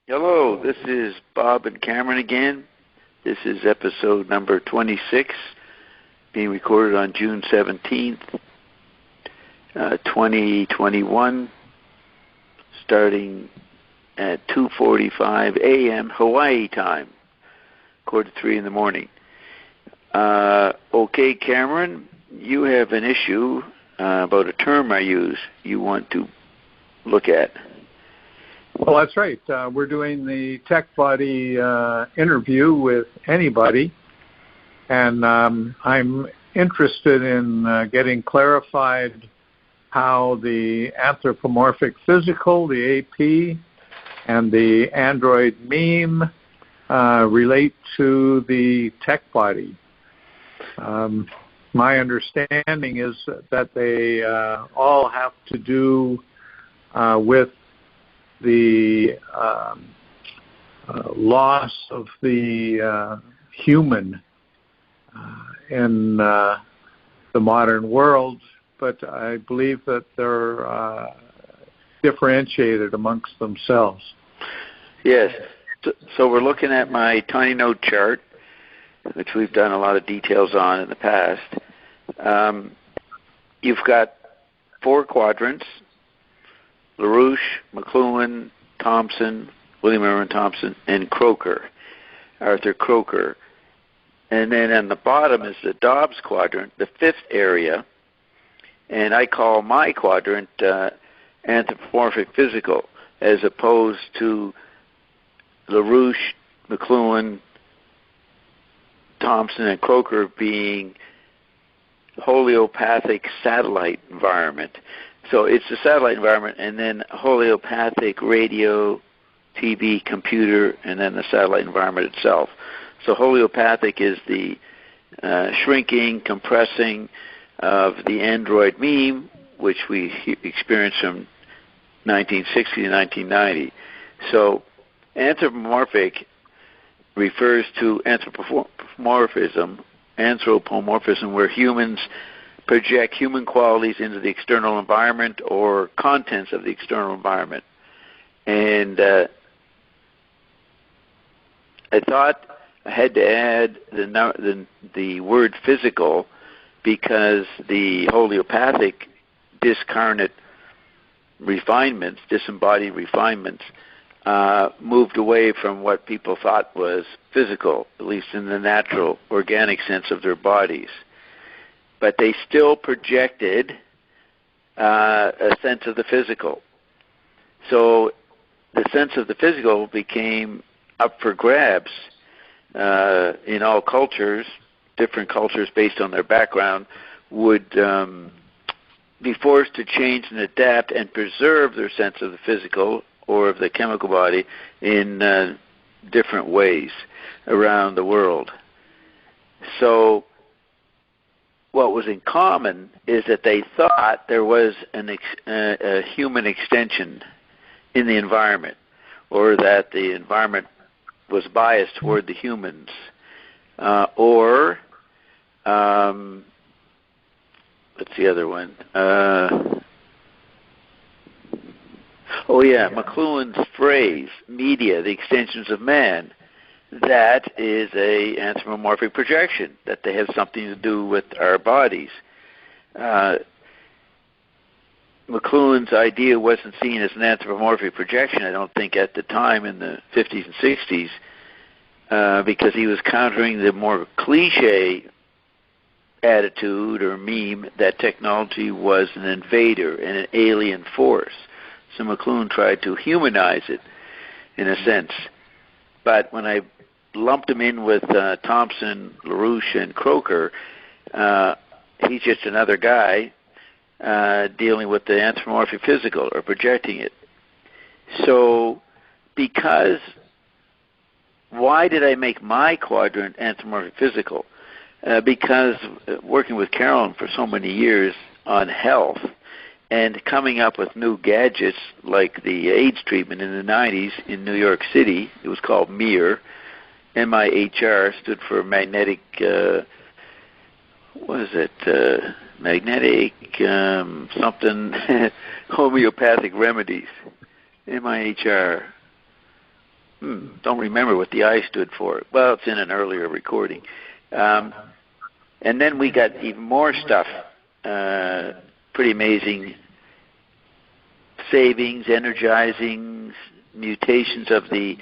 Hello, this is Bob and Cameron again. This is episode number 26, being recorded on June 17th, 2021, starting at 2:45 a.m. Hawaii time, 2:45 in the morning. Okay, Cameron, you have an issue about a term I use you want to look at. Well, that's right. We're doing the Tech Body interview with anybody, and I'm interested in getting clarified how the anthropomorphic physical, the AP, and the android meme relate to the tech body. My understanding is that they all have to do with the loss of the human in the modern world, but I believe that they're differentiated amongst themselves. Yes. So we're looking at my tiny note chart, which we've done a lot of details on in the past. You've got 4 quadrants: LaRouche, McLuhan, Thompson, William Irwin Thompson, and Arthur Croker. And then on the bottom is the Dobbs quadrant, the 5th area, and I call my quadrant anthropomorphic physical, as opposed to LaRouche, McLuhan, Thompson, and Croker being holeopathic satellite environment. So it's the satellite environment, and then holeopathic radio, TV, computer, and then the satellite environment itself. So holeopathic is the shrinking, compressing of the android meme, which we experienced from 1960 to 1990. So anthropomorphic refers to anthropomorphism, where humans project human qualities into the external environment or contents of the external environment. And I thought I had to add the word physical because the holeopathic discarnate refinements, disembodied refinements, moved away from what people thought was physical, at least in the natural, organic sense of their bodies. But they still projected a sense of the physical. So the sense of the physical became up for grabs in all cultures. Different cultures, based on their background, would be forced to change and adapt and preserve their sense of the physical or of the chemical body in different ways around the world. So what was in common is that they thought there was a human extension in the environment, or that the environment was biased toward the humans, or what's the other one? McLuhan's phrase, media, the extensions of man. That is a anthropomorphic projection, that they have something to do with our bodies. McLuhan's idea wasn't seen as an anthropomorphic projection, I don't think, at the time in the 50s and 60s, because he was countering the more cliche attitude or meme that technology was an invader and an alien force. So McLuhan tried to humanize it, in a sense. But when I lumped him in with Thompson, LaRouche, and Croker, he's just another guy dealing with the anthropomorphic physical, or projecting it. So why did I make my quadrant anthropomorphic physical? Because working with Carolyn for so many years on health, and coming up with new gadgets like the AIDS treatment in the 90s in New York City. It was called MIR. MIHR stood for magnetic, magnetic something, homeopathic remedies. MIHR. don't remember what the I stood for. Well, it's in an earlier recording. And then we got even more stuff, pretty amazing savings, energizing, mutations of the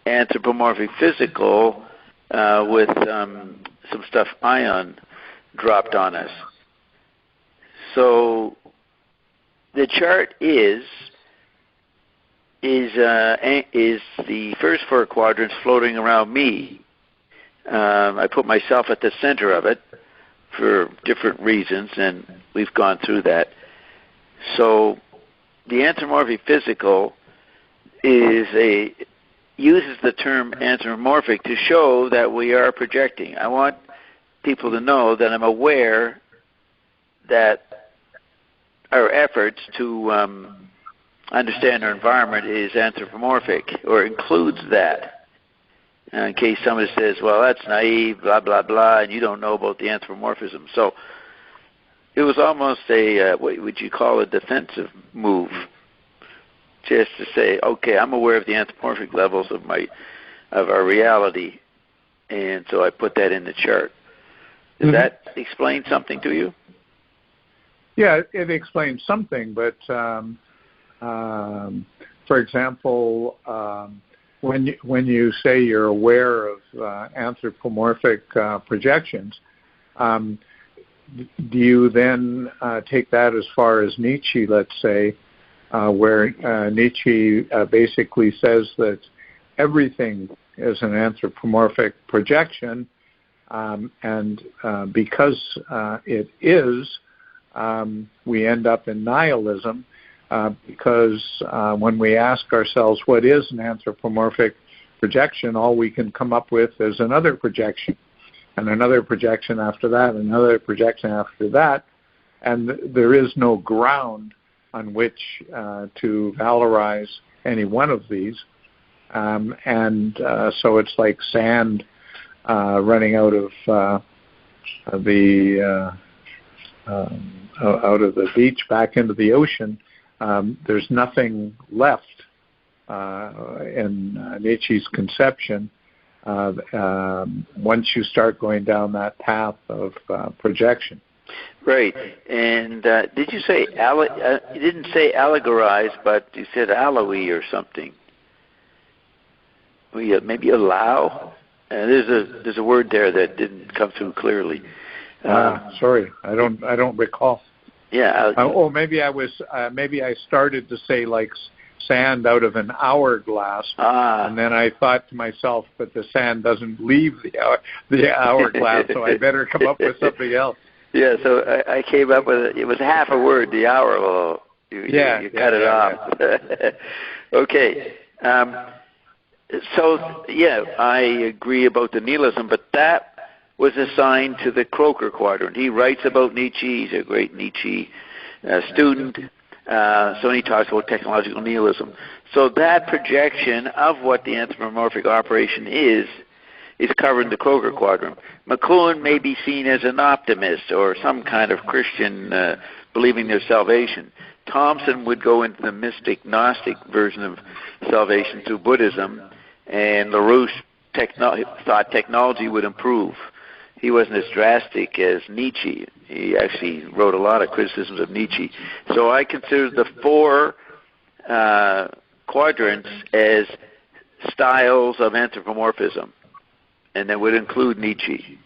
anthropomorphic physical with some stuff ion dropped on us. So the chart is the first four quadrants floating around me. I put myself at the center of it for different reasons, and we've gone through that. So the anthropomorphic physical uses the term anthropomorphic to show that we are projecting. I want people to know that I'm aware that our efforts to understand our environment is anthropomorphic, or includes that. In case somebody says, well, that's naive, blah, blah, blah, and you don't know about the anthropomorphism. So it was almost what would you call a defensive move, just to say, okay, I'm aware of the anthropomorphic levels of our reality, and so I put that in the chart. Does that explain something to you? Yeah, it explains something, but for example, when you say you're aware of anthropomorphic projections, do you then take that as far as Nietzsche, let's say, where Nietzsche basically says that everything is an anthropomorphic projection, and because it is, we end up in nihilism, because when we ask ourselves what is an anthropomorphic projection, all we can come up with is another projection, and another projection after that, another projection after that, and there is no ground on which to valorize any one of these, and so it's like sand running out of the beach back into the ocean. There's nothing left in Nietzsche's conception once you start going down that path of projection. Right. And did you say you didn't say allegorize, but you said alloy or something? Maybe allow. There's a word there that didn't come through clearly. Sorry, I don't recall. Yeah. Maybe I started to say like sand out of an hourglass, and then I thought to myself, but the sand doesn't leave the hourglass, so I better come up with something else. Yeah, so I came up with it was half a word, the hour. Well, you cut it off. Yeah. Okay. I agree about the nihilism, but that was assigned to the Croker quadrant. He writes about Nietzsche. He's a great Nietzsche student. So he talks about technological nihilism. So that projection of what the anthropomorphic operation is covered in the Croker quadrant. McLuhan may be seen as an optimist or some kind of Christian believing there's salvation. Thompson would go into the mystic Gnostic version of salvation through Buddhism, and LaRouche thought technology would improve. He wasn't as drastic as Nietzsche. He actually wrote a lot of criticisms of Nietzsche. So I consider the four quadrants as styles of anthropomorphism, and that would include Nietzsche.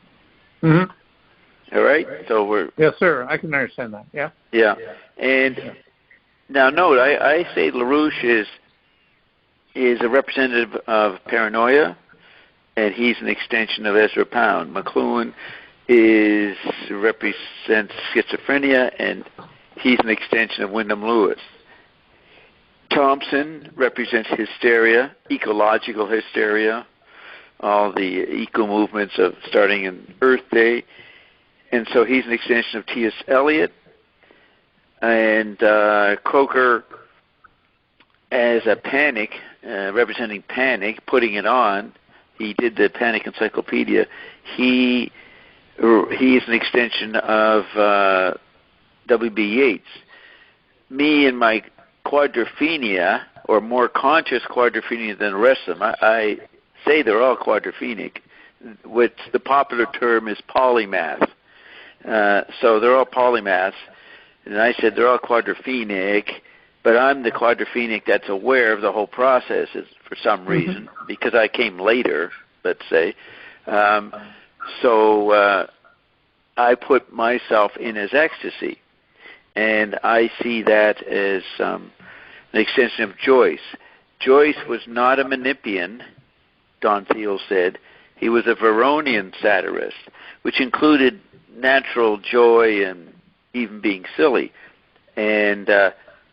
Mm-hmm. All right? So we're... Yes, sir. I can understand that. Yeah. Yeah. And now note, I say LaRouche is a representative of paranoia, and he's an extension of Ezra Pound. McLuhan represents schizophrenia, and he's an extension of Wyndham Lewis. Thompson represents hysteria, ecological hysteria, all the eco movements of starting in Earth Day, and so he's an extension of T.S. Eliot. And Croker as a panic, representing panic, putting it on. He did the Panic Encyclopedia. He is an extension of W.B. Yeats. Me and my quadrophenia, or more conscious quadrophenia than the rest of them. I say they're all quadrophenic, which the popular term is polymath. So they're all polymaths. And I said they're all quadrophenic, but I'm the quadrophenic that's aware of the whole process for some reason, because I came later, let's say. So I put myself in as ecstasy. And I see that as an extension of Joyce. Joyce was not a Menippean, Don Thiel said. He was a Veronian satirist, which included natural joy and even being silly. And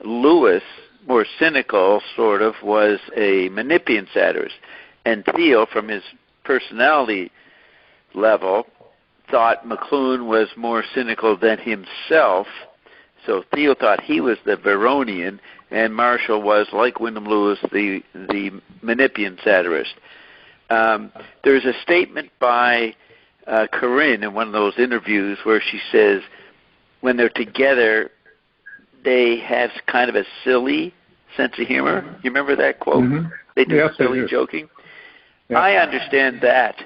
Lewis, more cynical, sort of, was a Menippean satirist. And Thiel, from his personality level, thought McLuhan was more cynical than himself. So Thiel thought he was the Veronian, and Marshall was, like Wyndham Lewis, the Menippean satirist. There's a statement by Corinne in one of those interviews where she says when they're together, they have kind of a silly sense of humor. You remember that quote? They do silly joking. Yeah. I understand that.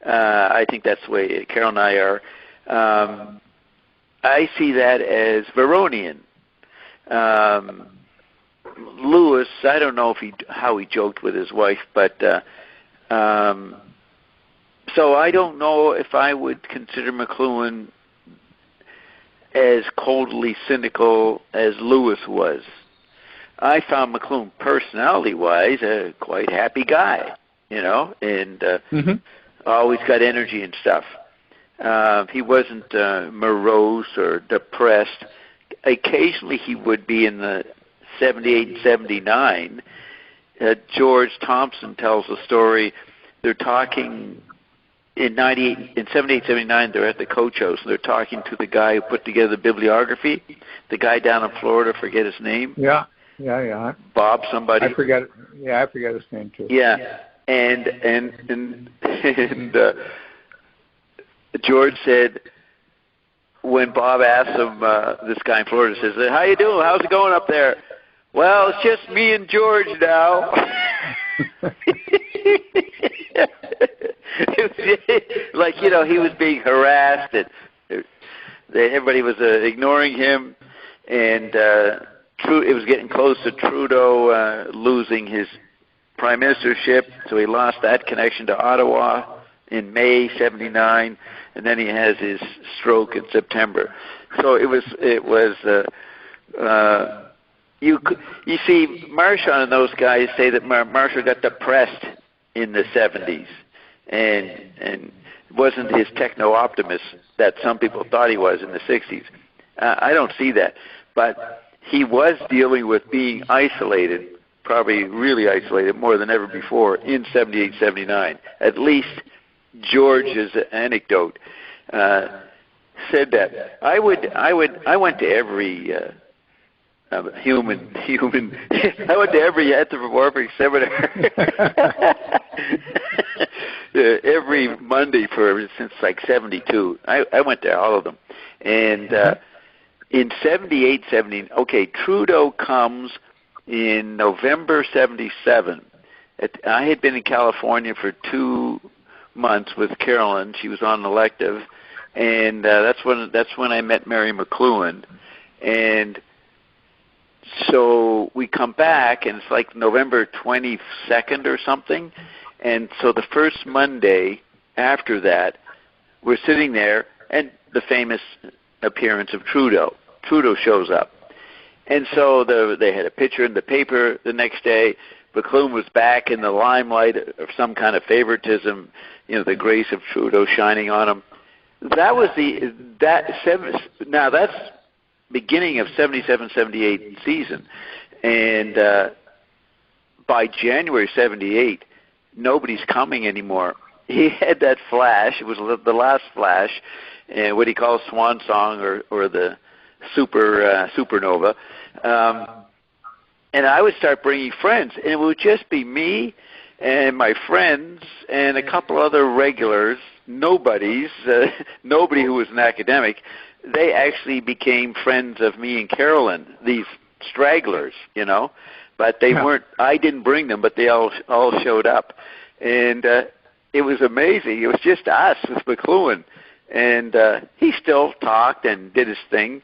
I think that's the way Carol and I are. I see that as Veronian. Lewis, I don't know how he joked with his wife, but so I don't know if I would consider McLuhan as coldly cynical as Lewis was. I found McLuhan personality-wise a quite happy guy, and always got energy and stuff. He wasn't morose or depressed. Occasionally he would be in the 78 and 79. George Thompson tells a story. They're talking in 78, 79, they're at the Coach House, and they're talking to the guy who put together the bibliography, the guy down in Florida, forget his name. Yeah. Bob somebody. I forget his name too. Yeah. And George said, when Bob asked him, this guy in Florida says, "How you doing? How's it going up there?" "Well, it's just me and George now." Like, he was being harassed, and everybody was ignoring him, and it was getting close to Trudeau losing his prime ministership, so he lost that connection to Ottawa in May 79, and then he has his stroke in September. So it was you see, Marshall and those guys say that Marshall got depressed in the 70s, and wasn't his techno-optimist that some people thought he was in the 60s. I don't see that. But he was dealing with being isolated, probably really isolated more than ever before in 78, 79. At least George's anecdote said that. I went to every human. I went to every anthropomorphic seminar every Monday since like 72. I went to all of them, and in 78, 70. Okay, Trudeau comes in November 77. I had been in California for 2 months with Carolyn. She was on an elective, and that's when I met Mary McLuhan, and so we come back, and it's like November 22nd or something, and so the first Monday after that, we're sitting there, and the famous appearance of Trudeau. Trudeau shows up, and so they had a picture in the paper the next day. McLuhan was back in the limelight of some kind of favoritism, the grace of Trudeau shining on him. That was now that's beginning of 77, 78 season. And by January 78, nobody's coming anymore. He had that flash. It was the last flash, what he calls swan song or the supernova. And I would start bringing friends, and it would just be me and my friends and a couple other regulars, nobody who was an academic. They actually became friends of me and Carolyn, these stragglers, but they weren't. I didn't bring them, but they all showed up, and it was amazing. It was just us with McLuhan, and he still talked and did his thing.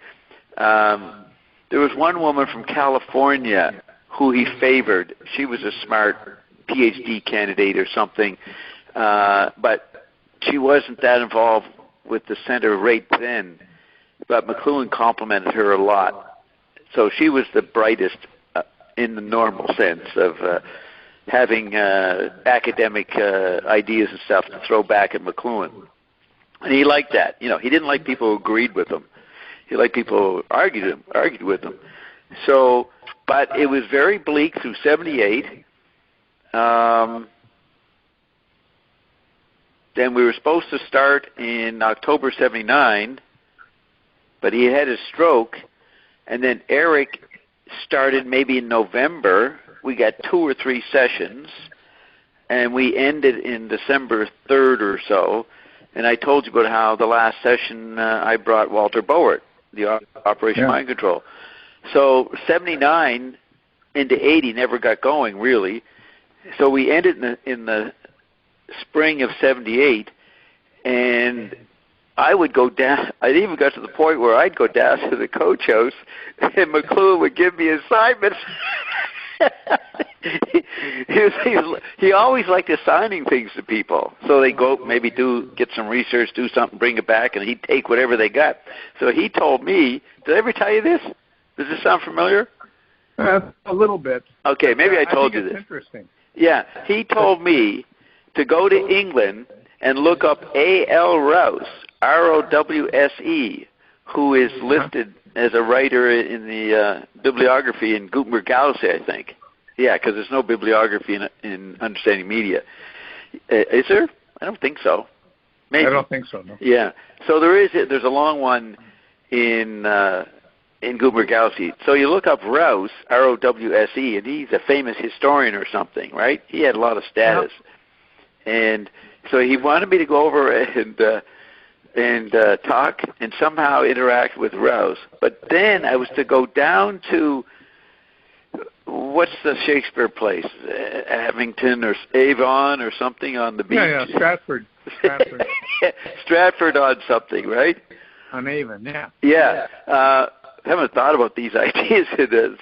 There was one woman from California who he favored. She was a smart PhD candidate or something, but she wasn't that involved with the center right then. But McLuhan complimented her a lot. So she was the brightest in the normal sense of having academic ideas and stuff to throw back at McLuhan. And he liked that. You know, he didn't like people who agreed with him. He liked people who argued with him. So, but it was very bleak through 78. Then we were supposed to start in October 79, but he had a stroke, and then Eric started maybe in November. We got 2 or 3 sessions, and we ended in December 3rd or so. And I told you about how the last session I brought Walter Bowart, the Operation Mind Control. So 79 into 80 never got going, really. So we ended in the spring of 78, and I would go down. I even got to the point where I'd go down to the coach house, and McLuhan would give me assignments. he always liked assigning things to people. So they go maybe get some research, do something, bring it back, and he'd take whatever they got. So he told me, did I ever tell you this? Does this sound familiar? A little bit. Okay, maybe I told you this. Interesting. Yeah, he told me to go to England and look up A.L. Rouse, R-O-W-S-E, who is listed as a writer in the bibliography in Gutenberg Galaxy, I think. Yeah, because there's no bibliography in Understanding Media. Is there? I don't think so. Maybe. I don't think so, no. Yeah. So there's a long one in Gutenberg Galaxy. So you look up Rouse, R-O-W-S-E, and he's a famous historian or something, right? He had a lot of status. Yeah. And so he wanted me to go over and talk and somehow interact with Rouse. But then I was to go down to, what's the Shakespeare place? Abington or Avon or something on the beach? Yeah, Stratford. Stratford on something, right? On Avon, yeah. Yeah. I haven't thought about these ideas.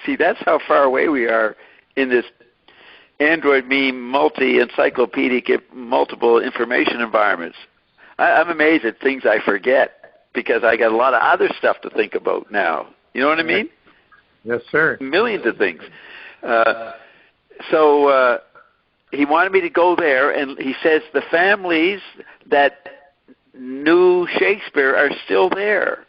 See, that's how far away we are in this Android meme, multi-encyclopedic, multiple information environments. I'm amazed at things I forget because I got a lot of other stuff to think about now. You know what I mean? Yes, sir. Millions of things. So he wanted me to go there, and he says the families that knew Shakespeare are still there.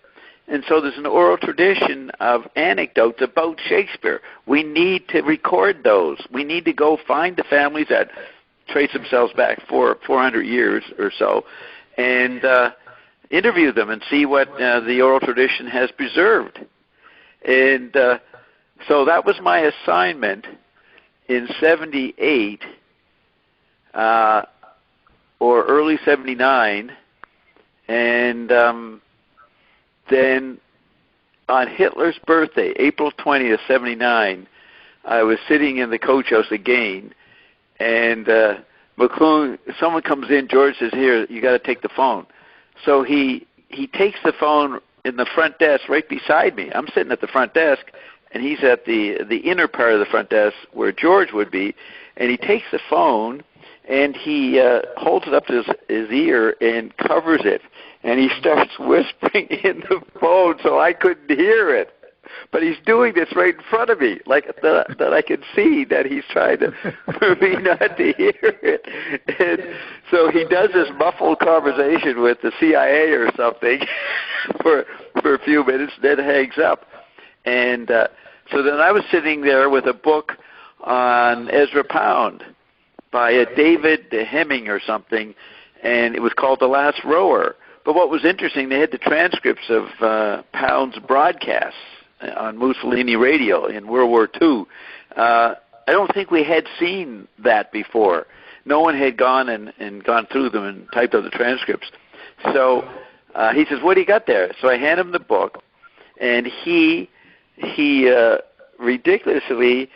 And so there's an oral tradition of anecdotes about Shakespeare. We need to record those. We need to go find the families that trace themselves back 400 years or so and interview them and see what the oral tradition has preserved. And so that was my assignment in 78 or early 79. And then on Hitler's birthday, April 20th, 79, I was sitting in the coach house again, and McLuhan, someone comes in, George says, here, you got to take the phone. So he takes the phone in the front desk right beside me. I'm sitting at the front desk, and he's at the inner part of the front desk where George would be, and he takes the phone, and he holds it up to his ear and covers it. And he starts whispering in the phone so I couldn't hear it. But he's doing this right in front of me, like that I can see that he's trying for me not to hear it. And so he does this muffled conversation with the CIA or something for a few minutes, then hangs up. And so then I was sitting there with a book on Ezra Pound by David Hemming or something, and it was called The Last Rower. But what was interesting, they had the transcripts of Pound's broadcasts on Mussolini radio in World War II. I don't think we had seen that before. No one had gone and gone through them and typed out the transcripts. So he says, what do you got there? So I hand him the book, and he ridiculously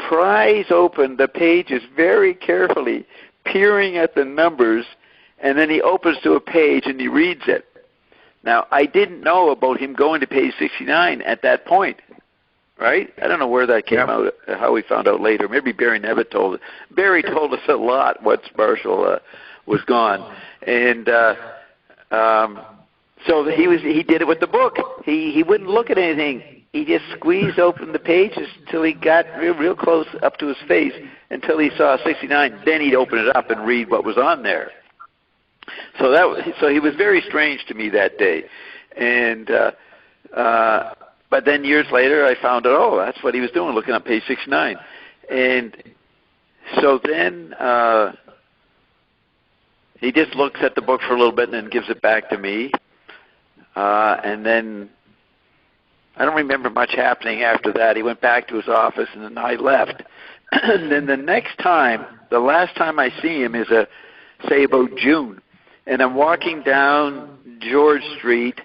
pries open the pages very carefully, peering at the numbers, and then he opens to a page and he reads it. Now, I didn't know about him going to page 69 at that point, right? I don't know where that came out, how we found out later. Maybe Barry Nevitt told us. Barry told us a lot once Marshall was gone. And so he did it with the book. He wouldn't look at anything. He just squeezed open the pages until he got real close up to his face, until he saw 69. Then he'd open it up and read what was on there. So he was very strange to me that day, and but then years later I found out, oh, that's what he was doing, looking at page 69, and so then he just looks at the book for a little bit and then gives it back to me, and then I don't remember much happening after that. He went back to his office, and then I left. And then the next time, the last time I see him is say about June. And I'm walking down George Street,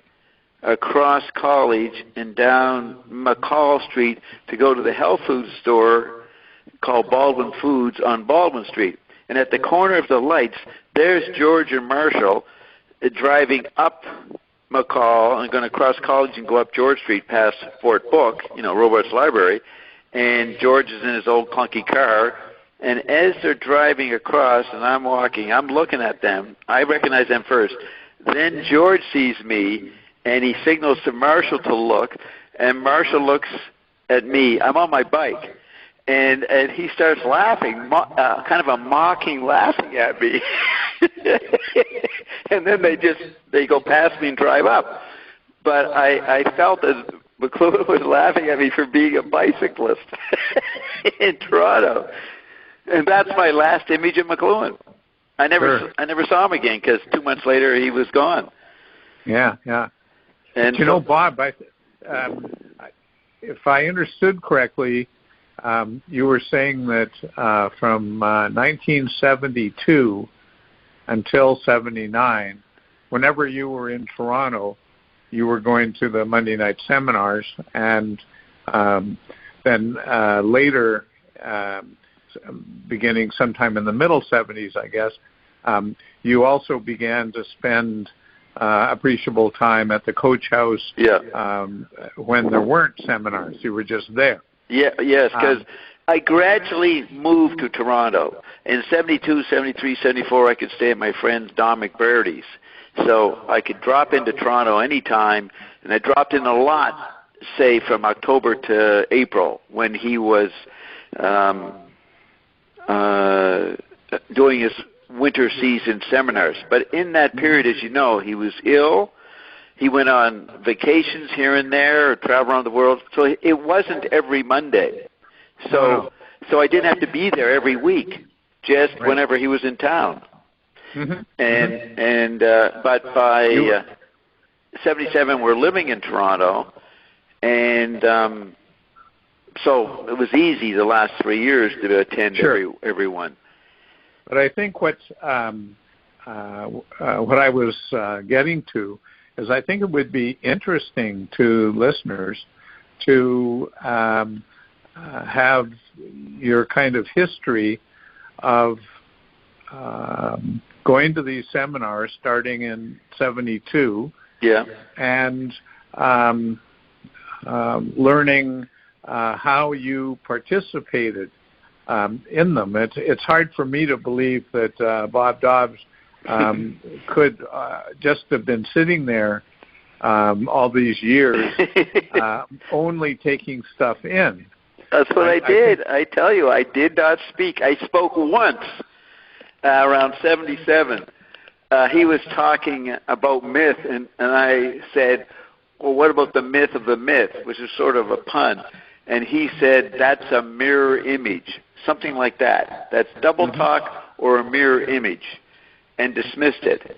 across College, and down McCall Street to go to the health food store called Baldwin Foods on Baldwin Street. And at the corner of the lights, there's George and Marshall driving up McCall and going to cross College and go up George Street past Fort Book, Robarts Library. And George is in his old clunky car. And as they're driving across and I'm walking, I'm looking at them. I recognize them first. Then George sees me, and he signals to Marshall to look, and Marshall looks at me. I'm on my bike. And he starts laughing, kind of a mocking laughing at me. And then they go past me and drive up. But I felt that McLuhan was laughing at me for being a bicyclist in Toronto. And that's my last image of McLuhan. I never saw him again because 2 months later he was gone. Yeah. And Bob, if I understood correctly, you were saying that from 1972 until 79, whenever you were in Toronto, you were going to the Monday night seminars, and then later, beginning sometime in the middle 70s, I guess, you also began to spend appreciable time at the Coach House when there weren't seminars. You were just there. Yes, because I gradually moved to Toronto. In 72, 73, 74, I could stay at my friend Don McBurdy's. So I could drop into Toronto anytime, and I dropped in a lot, say, from October to April, when he was doing his winter season seminars. But in that period, as you know, he was ill. He went on vacations here and there, or traveled around the world. So it wasn't every Monday. So I didn't have to be there every week, just whenever he was in town. But by 77, we're living in Toronto, and so it was easy the last 3 years to attend everyone. But I think what I was getting to is I think it would be interesting to listeners to have your kind of history of going to these seminars starting in 72 and learning how you participated in them. It's hard for me to believe that Bob Dobbs could just have been sitting there all these years only taking stuff in. That's what I did. I tell you, I did not speak. I spoke once around 77. He was talking about myth, and I said, well, what about the myth of the myth, which is sort of a pun. And he said, that's a mirror image, something like that. That's double talk or a mirror image, and dismissed it.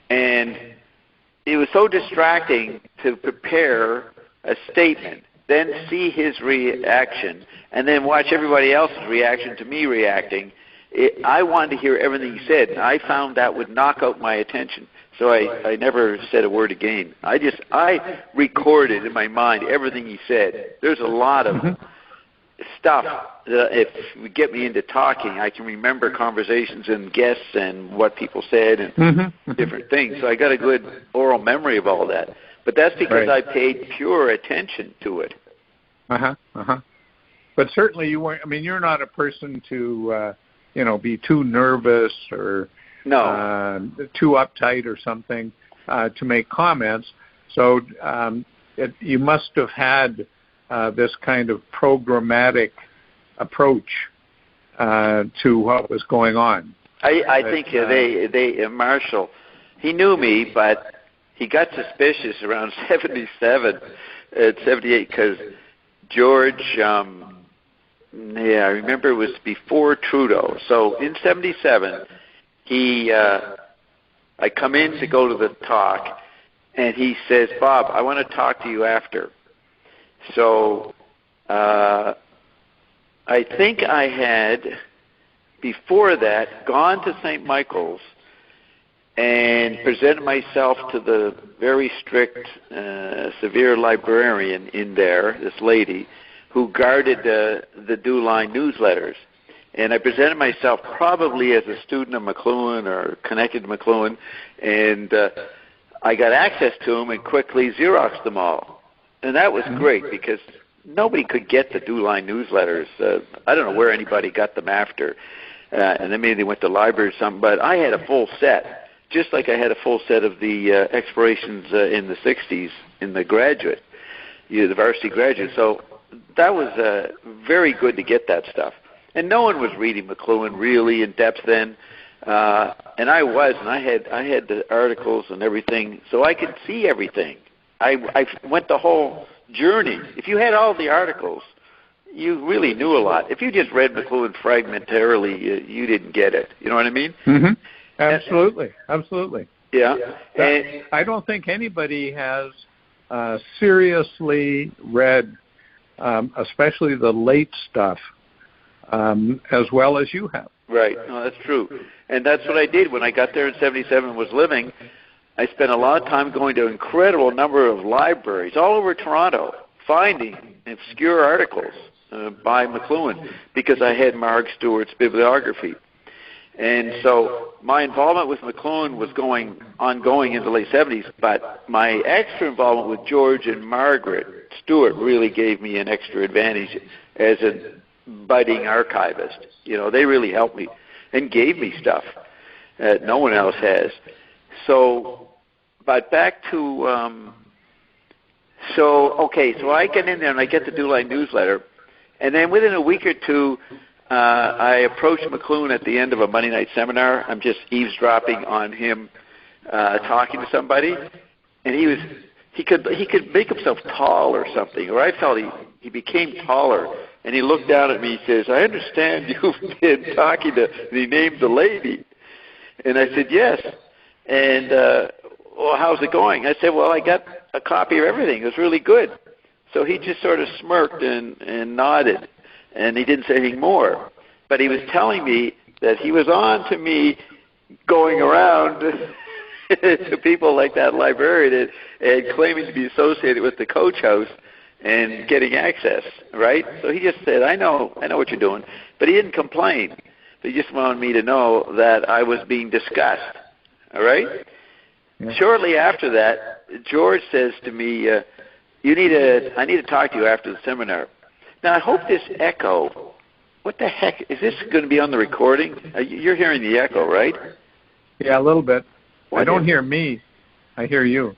And it was so distracting to prepare a statement, then see his reaction, and then watch everybody else's reaction to me reacting. I wanted to hear everything he said, and I found that would knock out my attention. So I never said a word again. I recorded in my mind everything he said. There's a lot of stuff. If we get me into talking, I can remember conversations and guests and what people said and different things. So I got a good oral memory of all that. But that's because I paid pure attention to it. But certainly you weren't. I mean, you're not a person to, be too nervous or too uptight or something to make comments. So you must have had this kind of programmatic approach to what was going on. I think Marshall, he knew me, but he got suspicious around 77, 78, because George, I remember it was before Trudeau. So in 77, I come in to go to the talk, and he says, Bob, I want to talk to you after. So I think I had, before that, gone to St. Michael's and presented myself to the very strict, severe librarian in there, this lady, who guarded the DuLine newsletters. And I presented myself probably as a student of McLuhan or connected to McLuhan, and I got access to them and quickly Xeroxed them all. And that was great because nobody could get the DuLine newsletters. I don't know where anybody got them after. And then maybe they went to the library or something, but I had a full set, just like I had a full set of the explorations in the 60s in the graduate, the varsity graduate. So that was very good to get that stuff. And no one was reading McLuhan really in depth then. And I was, and I had the articles and everything, so I could see everything. I went the whole journey. If you had all the articles, you really knew a lot. If you just read McLuhan fragmentarily, you didn't get it. You know what I mean? Absolutely. Yeah. And I don't think anybody has seriously read, especially the late stuff, as well as you have. Right. No, that's true. And that's what I did when I got there in 77 was living. I spent a lot of time going to an incredible number of libraries all over Toronto, finding obscure articles by McLuhan because I had Mark Stewart's bibliography. And so my involvement with McLuhan was ongoing in the late 70s, but my extra involvement with George and Margaret Stewart really gave me an extra advantage as a budding archivist. They really helped me and gave me stuff that no one else has. So, but back to, so I get in there and I get the DuLine newsletter, and then within a week or two, I approached McLuhan at the end of a Monday night seminar. I'm just eavesdropping on him talking to somebody, and he could make himself tall or something, or I felt he became taller. And he looked down at me. He says, "I understand you've been talking to." And he named the lady, and I said, "Yes." And well, how's it going? I said, "Well, I got a copy of everything. It was really good." So he just sort of smirked and nodded, and he didn't say anything more. But he was telling me that he was on to me going around to people like that librarian and claiming to be associated with the Coach House and getting access, right? So he just said, I know what you're doing. But he didn't complain. He just wanted me to know that I was being discussed, all right? Yeah. Shortly after that, George says to me, I need to talk to you after the seminar. Now, I hope this echo, what the heck, is this going to be on the recording? You're hearing the echo, right? Yeah, a little bit. I don't hear me. I hear you.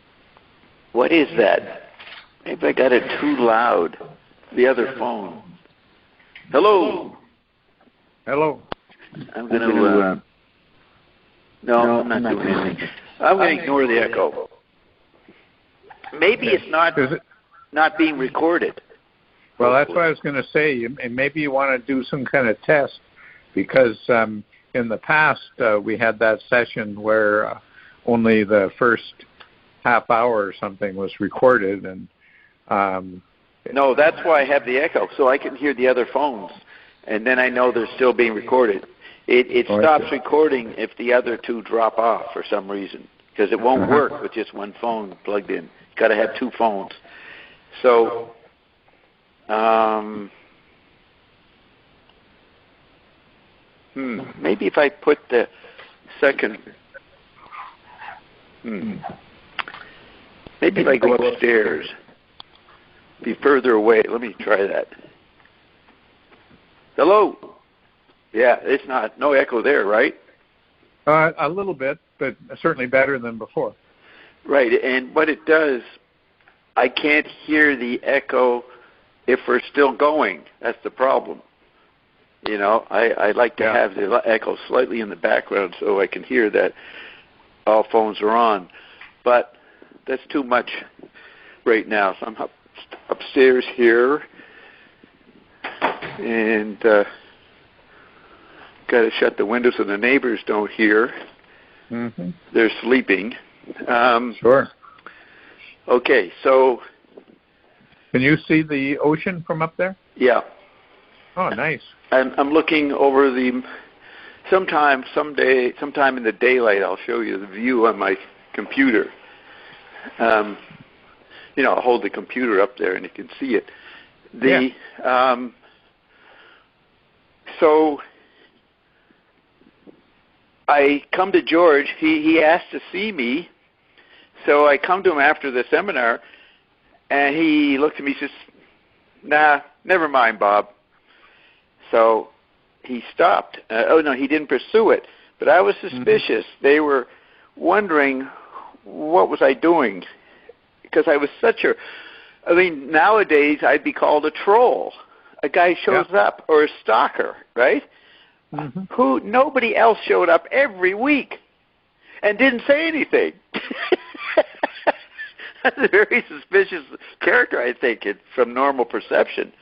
What is that? Maybe I got it too loud. The other phone. Hello. Hello. I'm going to. No, I'm not doing anything. I'm going to ignore the echo. Maybe it's not being recorded. Well, that's what I was going to say. And maybe you want to do some kind of test because in the past we had that session where only the first half hour or something was recorded, and no, that's why I have the echo, so I can hear the other phones, and then I know they're still being recorded. It stops recording if the other two drop off for some reason, because it won't work with just one phone plugged in. You've got to have two phones. So, Maybe if I put the second... Maybe if I go upstairs, be further away. Let me try that. Hello? Yeah, it's not. No echo there, right? A little bit, but certainly better than before. Right, and what it does, I can't hear the echo if we're still going. That's the problem. You know, I like to have the echo slightly in the background so I can hear that all phones are on. But that's too much right now. So I'm upstairs here and got to shut the windows so the neighbors don't hear. Mm-hmm. They're sleeping. Sure. Okay, so... Can you see the ocean from up there? Yeah. Oh, nice. I'm looking over the... Sometime in the daylight, I'll show you the view on my computer. I'll hold the computer up there and you can see it. So I come to George. He asked to see me, so I come to him after the seminar, and he looked at me and says, "Nah, never mind, Bob." So he stopped. He didn't pursue it. But I was suspicious. Mm-hmm. They were wondering what was I doing, because I was nowadays I'd be called a troll. A guy shows up, or a stalker, right? Mm-hmm. Nobody else showed up every week and didn't say anything. That's a very suspicious character, I think, from normal perception.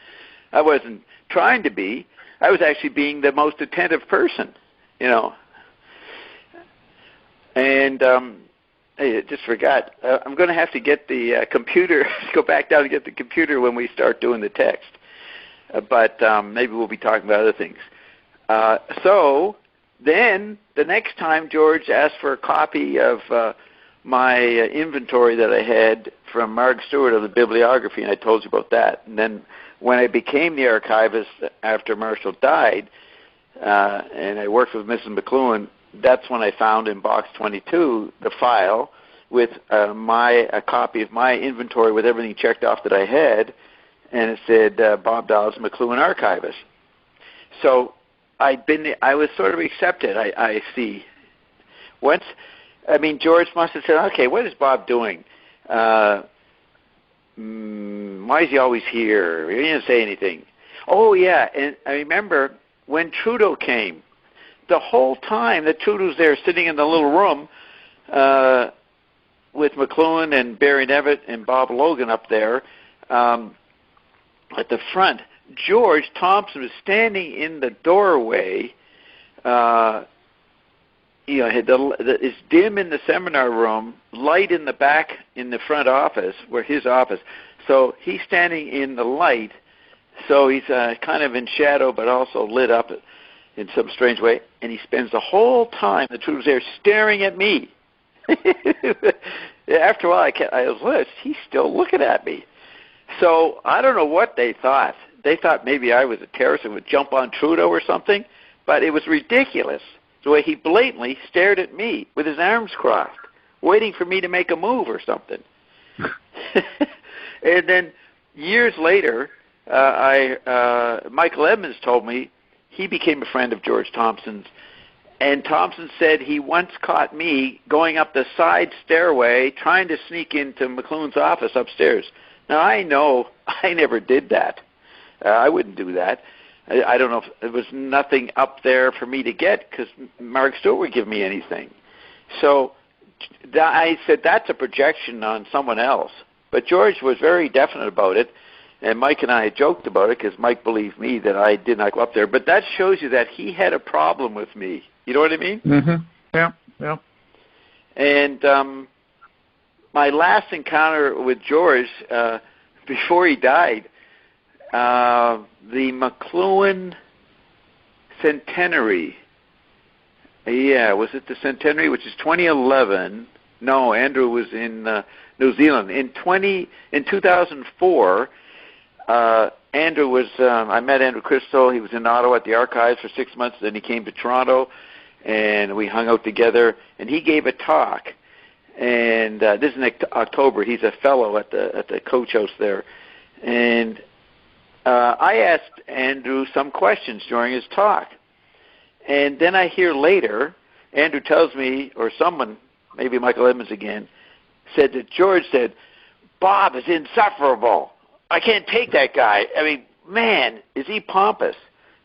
I wasn't trying to be. I was actually being the most attentive person, And hey, I just forgot. I'm going to have to get the computer, go back down and get the computer when we start doing the text. But maybe we'll be talking about other things. So then the next time George asked for a copy of my inventory that I had from Mark Stewart of the bibliography, and I told you about that. And then when I became the archivist after Marshall died, and I worked with Mrs. McLuhan, that's when I found in box 22 the file with a copy of my inventory with everything checked off that I had, and it said Bob Dobbs, McLuhan archivist. So I was sort of accepted. I see. George must have said, "Okay, what is Bob doing? Why is he always here? He didn't say anything." Oh yeah, and I remember when Trudeau came. The whole time that Trudeau's there sitting in the little room with McLuhan and Barry Nevitt and Bob Logan up there at the front, George Thompson was standing in the doorway. It's dim in the seminar room, light in the back in the front office, where his office. So he's standing in the light, so he's kind of in shadow but also lit up in some strange way, and he spends the whole time the Trudeau's there staring at me. After a while, I was, he's still looking at me. So I don't know what they thought. They thought maybe I was a terrorist and would jump on Trudeau or something, but it was ridiculous the way he blatantly stared at me with his arms crossed, waiting for me to make a move or something. And then years later, Michael Edmonds told me he became a friend of George Thompson's, and Thompson said he once caught me going up the side stairway trying to sneak into McLuhan's office upstairs. Now, I know I never did that. I wouldn't do that. I don't know if there was nothing up there for me to get because Mark Stewart would give me anything. So I said that's a projection on someone else. But George was very definite about it. And Mike and I joked about it because Mike believed me that I did not go up there. But that shows you that he had a problem with me. You know what I mean? Mm-hmm. Yeah, yeah. And my last encounter with George, before he died, the McLuhan centenary. Yeah, was it the centenary, which is 2011? No, Andrew was in New Zealand. In 2004, Andrew was, I met Andrew Crystal. He was in Ottawa at the archives for 6 months. Then he came to Toronto, and we hung out together. And he gave a talk. And this is in October. He's a fellow at the Coach House there. And I asked Andrew some questions during his talk. And then I hear later, Andrew tells me, or someone, maybe Michael Edmonds again, said that George said, Bob is insufferable. I can't take that guy. I mean, man, is he pompous?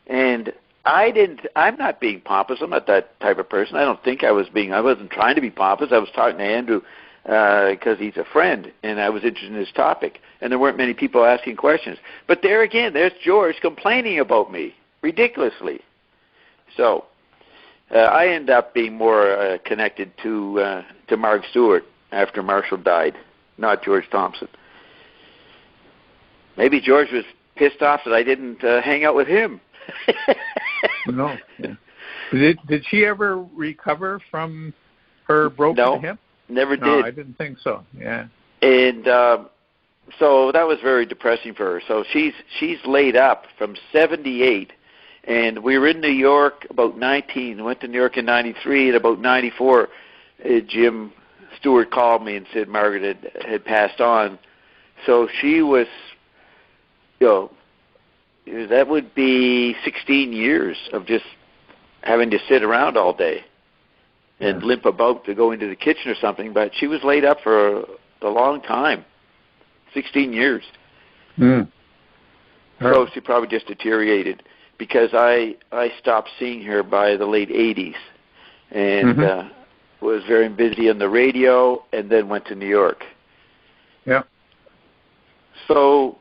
And I'm not being pompous. I'm not that type of person. I wasn't trying to be pompous. I was talking to Andrew because he's a friend, and I was interested in his topic. And there weren't many people asking questions. But there again, there's George complaining about me, ridiculously. So I end up being more connected to Mark Stewart after Marshall died, not George Thompson. Maybe George was pissed off that I didn't hang out with him. No. Yeah. Did she ever recover from her broken hip? Never did. No, I didn't think so. Yeah. And so that was very depressing for her. So she's laid up from 1978, and we were in New York about 19. Went to New York in 93, and about 94, Jim Stewart called me and said Margaret had passed on. So she was, that would be 16 years of just having to sit around all day and limp about to go into the kitchen or something. But she was laid up for a long time, 16 years. Mm. So she probably just deteriorated because I stopped seeing her by the late 80s and was very busy on the radio and then went to New York. Yeah. So,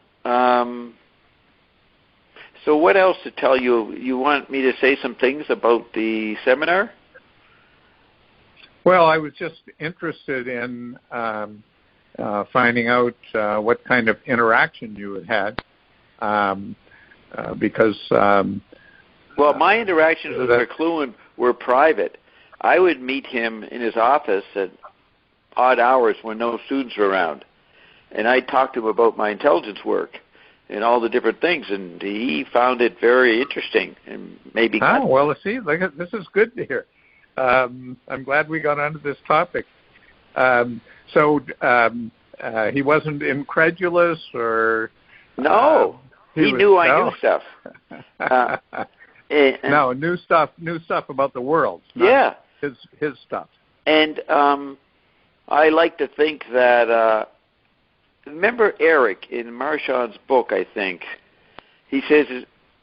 so what else to tell you? You want me to say some things about the seminar? Well, I was just interested in finding out what kind of interaction you had because... well, my interactions with McLuhan were private. I would meet him in his office at odd hours when no students were around, and I'd talk to him about my intelligence work and all the different things, and he found it very interesting and maybe... Oh, well, see, this is good to hear. I'm glad we got onto this topic. So he wasn't incredulous or... No, he knew I knew stuff. No, new stuff about the world. Not his stuff. And I like to think that... remember Eric in Marchand's book, I think. He says,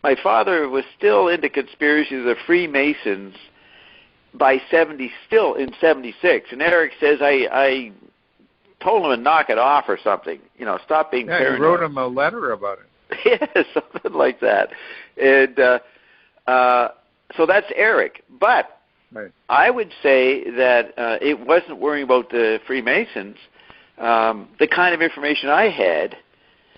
my father was still into conspiracies of the Freemasons still in 76. And Eric says, I told him to knock it off or something. Stop being paranoid. You wrote him a letter about it. Yeah, something like that. And so that's Eric. But I would say that it wasn't worrying about the Freemasons. The kind of information I had,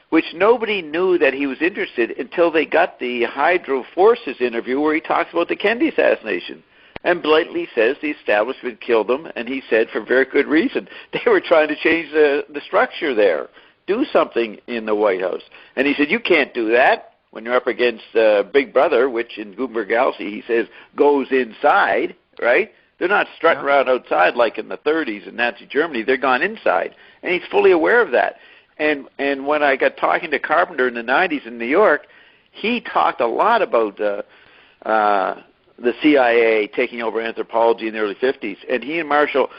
which nobody knew that he was interested until they got the Hydro Forces interview where he talks about the Kennedy assassination and blatantly says the establishment killed them, and he said for very good reason. They were trying to change the structure there, do something in the White House. And he said, you can't do that when you're up against Big Brother, which in Gutenberg Galaxy he says goes inside, right? They're not strutting around outside like in the 30s in Nazi Germany. They're gone inside. And he's fully aware of that. And when I got talking to Carpenter in the 90s in New York, he talked a lot about the CIA taking over anthropology in the early 50s. And he and Marshall,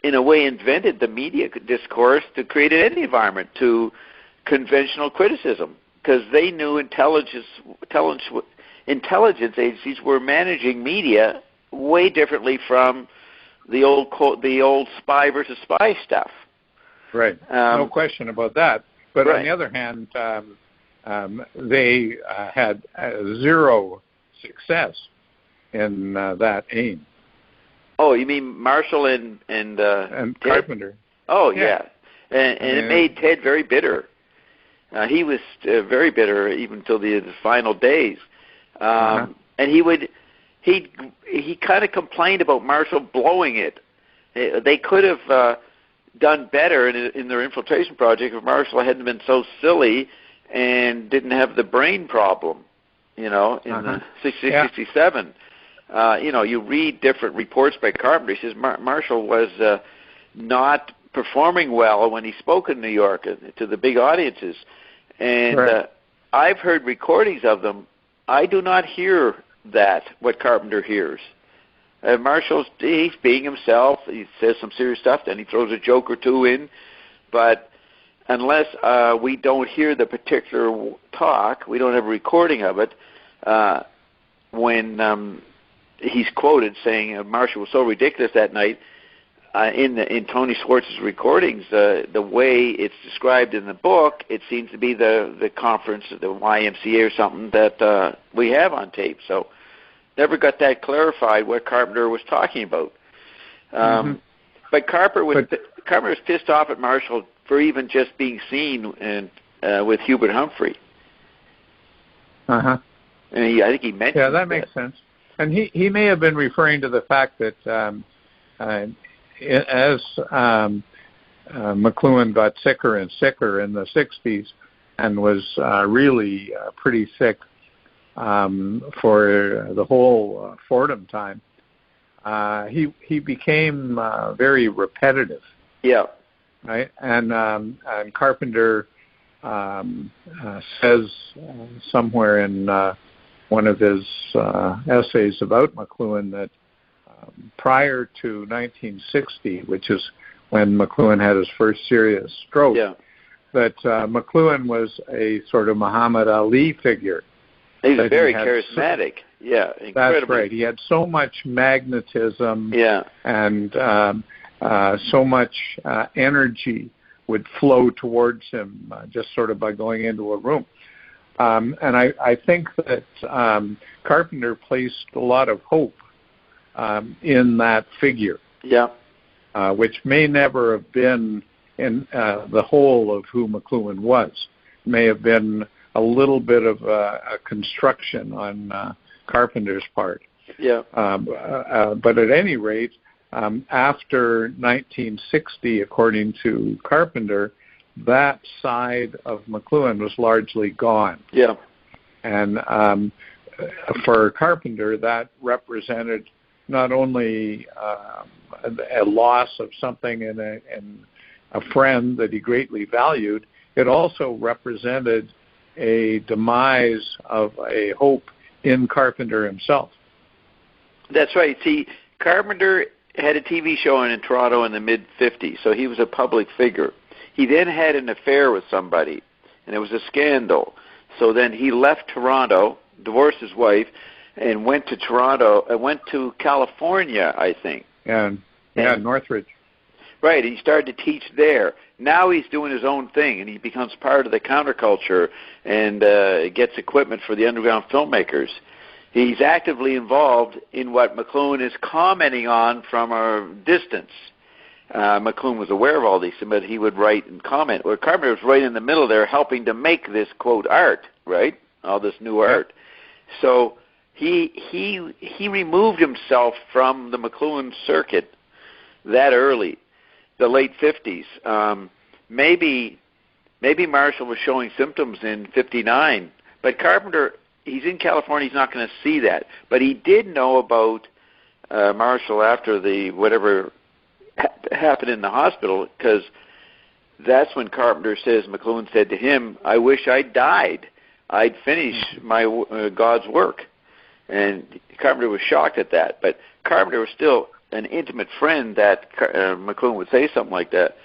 in a way, invented the media discourse to create any environment to conventional criticism because they knew intelligence agencies were managing media way differently from the old spy versus spy stuff. Right. No question about that. But on the other hand, they had zero success in that aim. Oh, you mean Marshall and Carpenter? Oh, yeah. And it made Ted very bitter. He was very bitter even till the final days. And he kind of complained about Marshall blowing it. They could have done better in their infiltration project if Marshall hadn't been so silly and didn't have the brain problem, in the 67. You read different reports by Carpenter. He says Marshall was not performing well when he spoke in New York to the big audiences. And I've heard recordings of them. I do not hear what Carpenter hears. He's being himself. He says some serious stuff, then he throws a joke or two in. But unless we don't hear the particular talk, we don't have a recording of it, when he's quoted saying Marshall was so ridiculous that night, in Tony Schwartz's recordings, the way it's described in the book, it seems to be the conference, the YMCA or something that we have on tape. So never got that clarified what Carpenter was talking about. But Carpenter was pissed off at Marshall for even just being seen with Hubert Humphrey. And I think he mentioned that. Yeah, that makes sense. And he may have been referring to the fact that as McLuhan got sicker and sicker in the 60s and was really pretty sick for the whole Fordham time, he became very repetitive. Yeah. Right? And Carpenter says somewhere in one of his essays about McLuhan that prior to 1960, which is when McLuhan had his first serious stroke, that McLuhan was a sort of Muhammad Ali figure. He was very charismatic. Incredibly. That's right. He had so much magnetism and so much energy would flow towards him just sort of by going into a room. And I think that Carpenter placed a lot of hope in that figure, which may never have been in the whole of who McLuhan was. May have been a little bit of a construction on Carpenter's part. But at any rate, after 1960, according to Carpenter, that side of McLuhan was largely gone. And for Carpenter, that represented not only a loss of something in a friend that he greatly valued, it also represented a demise of a hope in Carpenter himself. That's right. See, Carpenter had a TV show in Toronto in the mid-'50s, so he was a public figure. He then had an affair with somebody, and it was a scandal. So then he left Toronto, divorced his wife, and went to California, I think. Northridge. Right, he started to teach there. Now he's doing his own thing, and he becomes part of the counterculture and gets equipment for the underground filmmakers. He's actively involved in what McLuhan is commenting on from a distance. McLuhan was aware of all these, but he would write and comment. Well, Carpenter was right in the middle there helping to make this, quote, art, right? All this new art. So he removed himself from the McLuhan circuit that early, the late 50s. Maybe Marshall was showing symptoms in 59, but Carpenter, he's in California, he's not going to see that. But he did know about Marshall after the whatever happened in the hospital, because that's when Carpenter says McLuhan said to him, "I wish I'd died. I'd finish my God's work." And Carpenter was shocked at that. But Carpenter was still an intimate friend that McLuhan would say something like that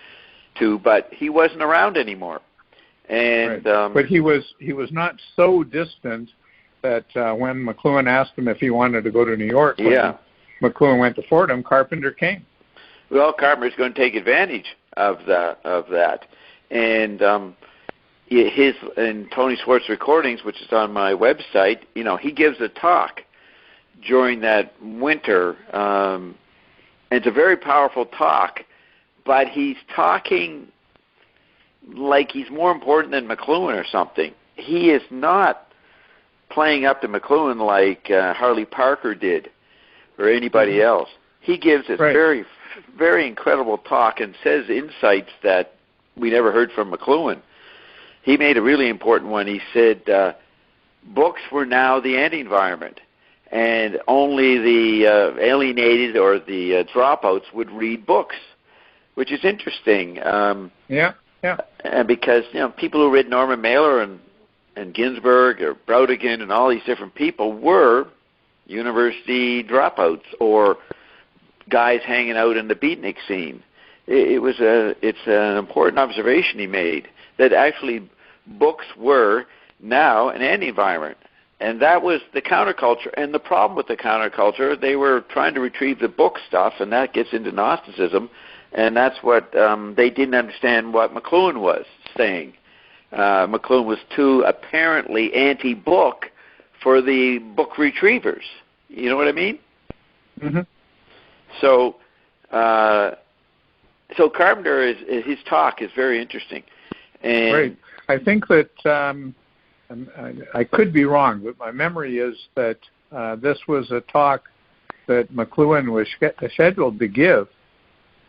to, but he wasn't around anymore. And but he was not so distant that when McLuhan asked him if he wanted to go to New York, when McLuhan went to Fordham, Carpenter came. Well, Carpenter's going to take advantage of that. And in Tony Schwartz recordings, which is on my website, he gives a talk during that winter. And it's a very powerful talk, but he's talking like he's more important than McLuhan or something. He is not playing up to McLuhan like Harley Parker did or anybody else. He gives this very, very incredible talk and says insights that we never heard from McLuhan. he made a really important one. He said books were now the anti-environment, and only the alienated or the dropouts would read books, which is interesting. Yeah. And because people who read Norman Mailer and Ginsberg or Brautigan and all these different people were university dropouts or guys hanging out in the beatnik scene. It's an important observation he made, that actually books were now an anti-environment. And that was the counterculture. And the problem with the counterculture, they were trying to retrieve the book stuff, and that gets into Gnosticism. And that's what they didn't understand what McLuhan was saying. McLuhan was too apparently anti-book for the book retrievers. You know what I mean? Mm-hmm. So Carpenter, his talk is very interesting. And right. I think that I could be wrong, but my memory is that this was a talk that McLuhan was scheduled to give,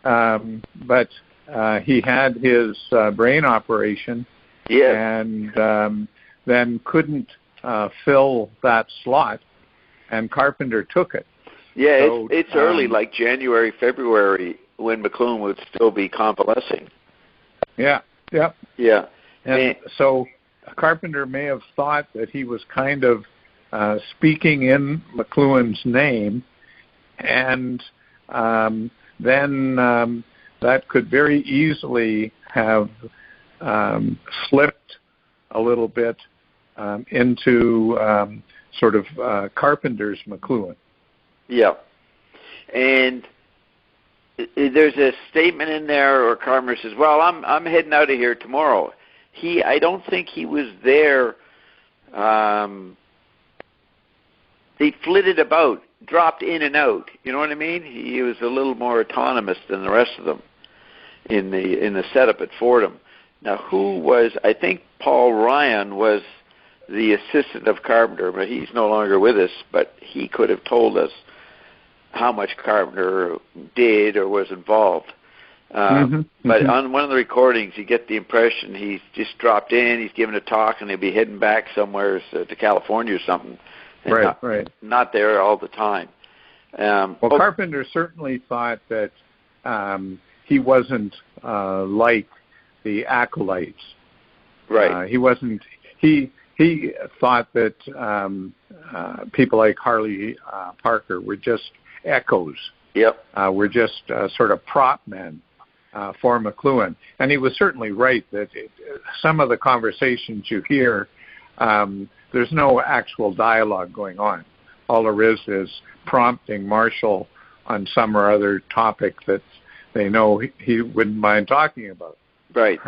but he had his brain operation, and then couldn't fill that slot, and Carpenter took it. Yeah, so, it's early, like January, February, when McLuhan would still be convalescing. Yeah. And so Carpenter may have thought that he was kind of speaking in McLuhan's name, and then that could very easily have slipped a little bit into sort of Carpenter's McLuhan. Yeah. And there's a statement in there, or Carpenter says, well, I'm heading out of here tomorrow. I don't think he was there. He flitted about, dropped in and out. You know what I mean? He was a little more autonomous than the rest of them in the setup at Fordham. Now, I think Paul Ryan was the assistant of Carpenter, but he's no longer with us, but he could have told us how much Carpenter did or was involved. But on one of the recordings, you get the impression he's just dropped in, he's giving a talk, and he'll be heading back somewhere to California or something. Right. Not there all the time. Carpenter certainly thought that he wasn't like the acolytes. Right. He wasn't. He thought that people like Harley Parker were just echoes. Yep. Were just sort of prop men for McLuhan. And he was certainly right that some of the conversations you hear, there's no actual dialogue going on. All there is prompting Marshall on some or other topic that they know he wouldn't mind talking about. Right.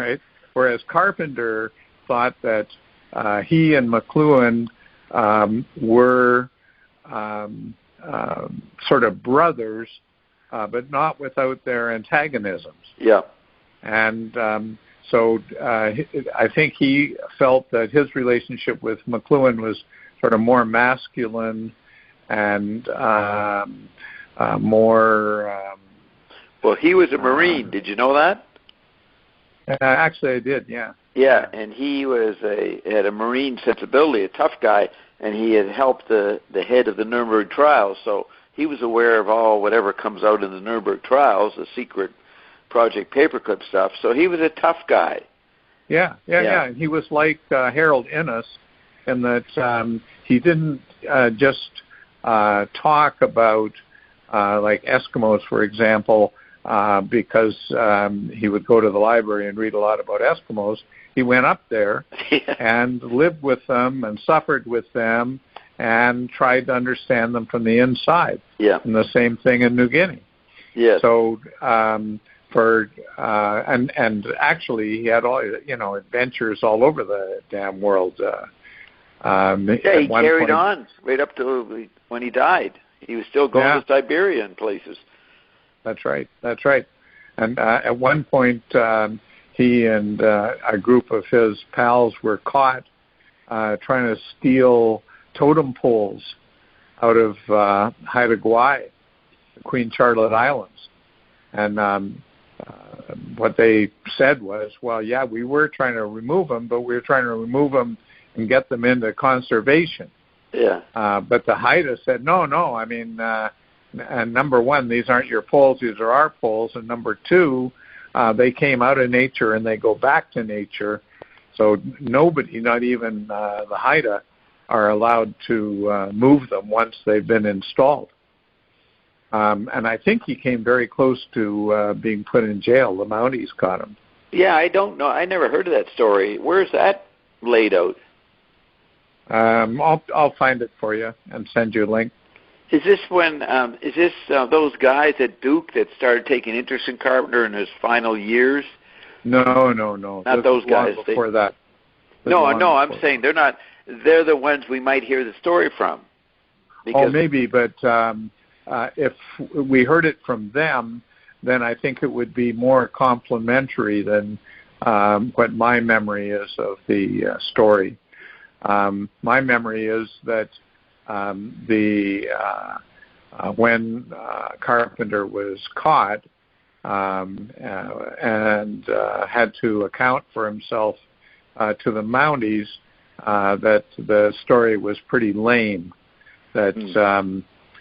Whereas Carpenter thought that he and McLuhan were sort of brothers, but not without their antagonisms. Yeah. And so I think he felt that his relationship with McLuhan was sort of more masculine and more... well, he was a Marine. Did you know that? Actually, I did, yeah. Yeah, and he had a Marine sensibility, a tough guy, and he had helped the head of the Nuremberg trials, so he was aware of whatever comes out in the Nuremberg trials, the secret Project Paperclip stuff. So he was a tough guy. Yeah. And he was like Harold Innis in that he didn't just talk about like Eskimos, for example, because he would go to the library and read a lot about Eskimos. He went up there and lived with them and suffered with them and tried to understand them from the inside. Yeah. And the same thing in New Guinea. Yes. So and actually he had all adventures all over the damn world. He carried on right up to when he died. He was still going to Siberia and places. That's right. And at one point, he and a group of his pals were caught trying to steal totem poles out of Haida Gwaii, the Queen Charlotte Islands. And what they said was, well, yeah, we were trying to remove them, but we were trying to remove them and get them into conservation. Yeah. But the Haida said, no. I mean, and number one, these aren't your poles; these are our poles. And number two, they came out of nature and they go back to nature. So nobody, not even the Haida, are allowed to move them once they've been installed. And I think he came very close to being put in jail. The Mounties caught him. Yeah, I don't know. I never heard of that story. Where's that laid out? I'll find it for you and send you a link. Is this when? Is this those guys at Duke that started taking interest in Carpenter in his final years? No. Not those guys. Before that. No. I'm saying they're not. They're the ones we might hear the story from. Oh, maybe, but if we heard it from them, then I think it would be more complimentary than what my memory is of the story. My memory is that when Carpenter was caught and had to account for himself to the Mounties, that the story was pretty lame, that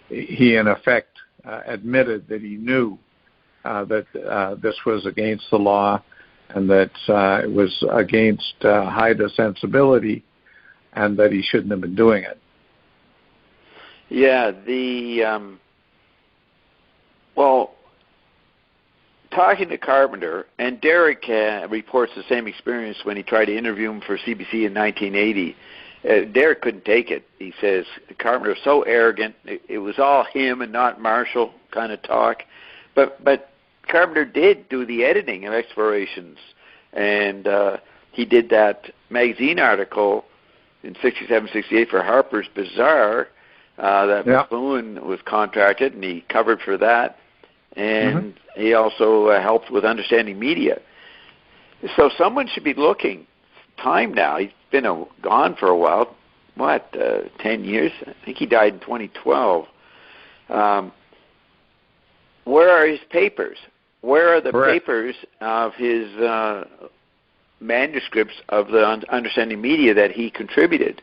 he in effect admitted that he knew that this was against the law and that it was against Haida sensibility and that he shouldn't have been doing it. Yeah, talking to Carpenter, and Derek reports the same experience when he tried to interview him for CBC in 1980. Derek couldn't take it. He says Carpenter was so arrogant. It was all him and not Marshall kind of talk. But Carpenter did do the editing of Explorations, and he did that magazine article in 67, 68 for Harper's Bazaar that McLuhan was contracted, and he covered for that. And he also helped with Understanding Media. So someone should be looking. Time now. He's been gone for a while. 10 years? I think he died in 2012. Where are his papers? Where are the papers of his manuscripts of the Understanding Media that he contributed?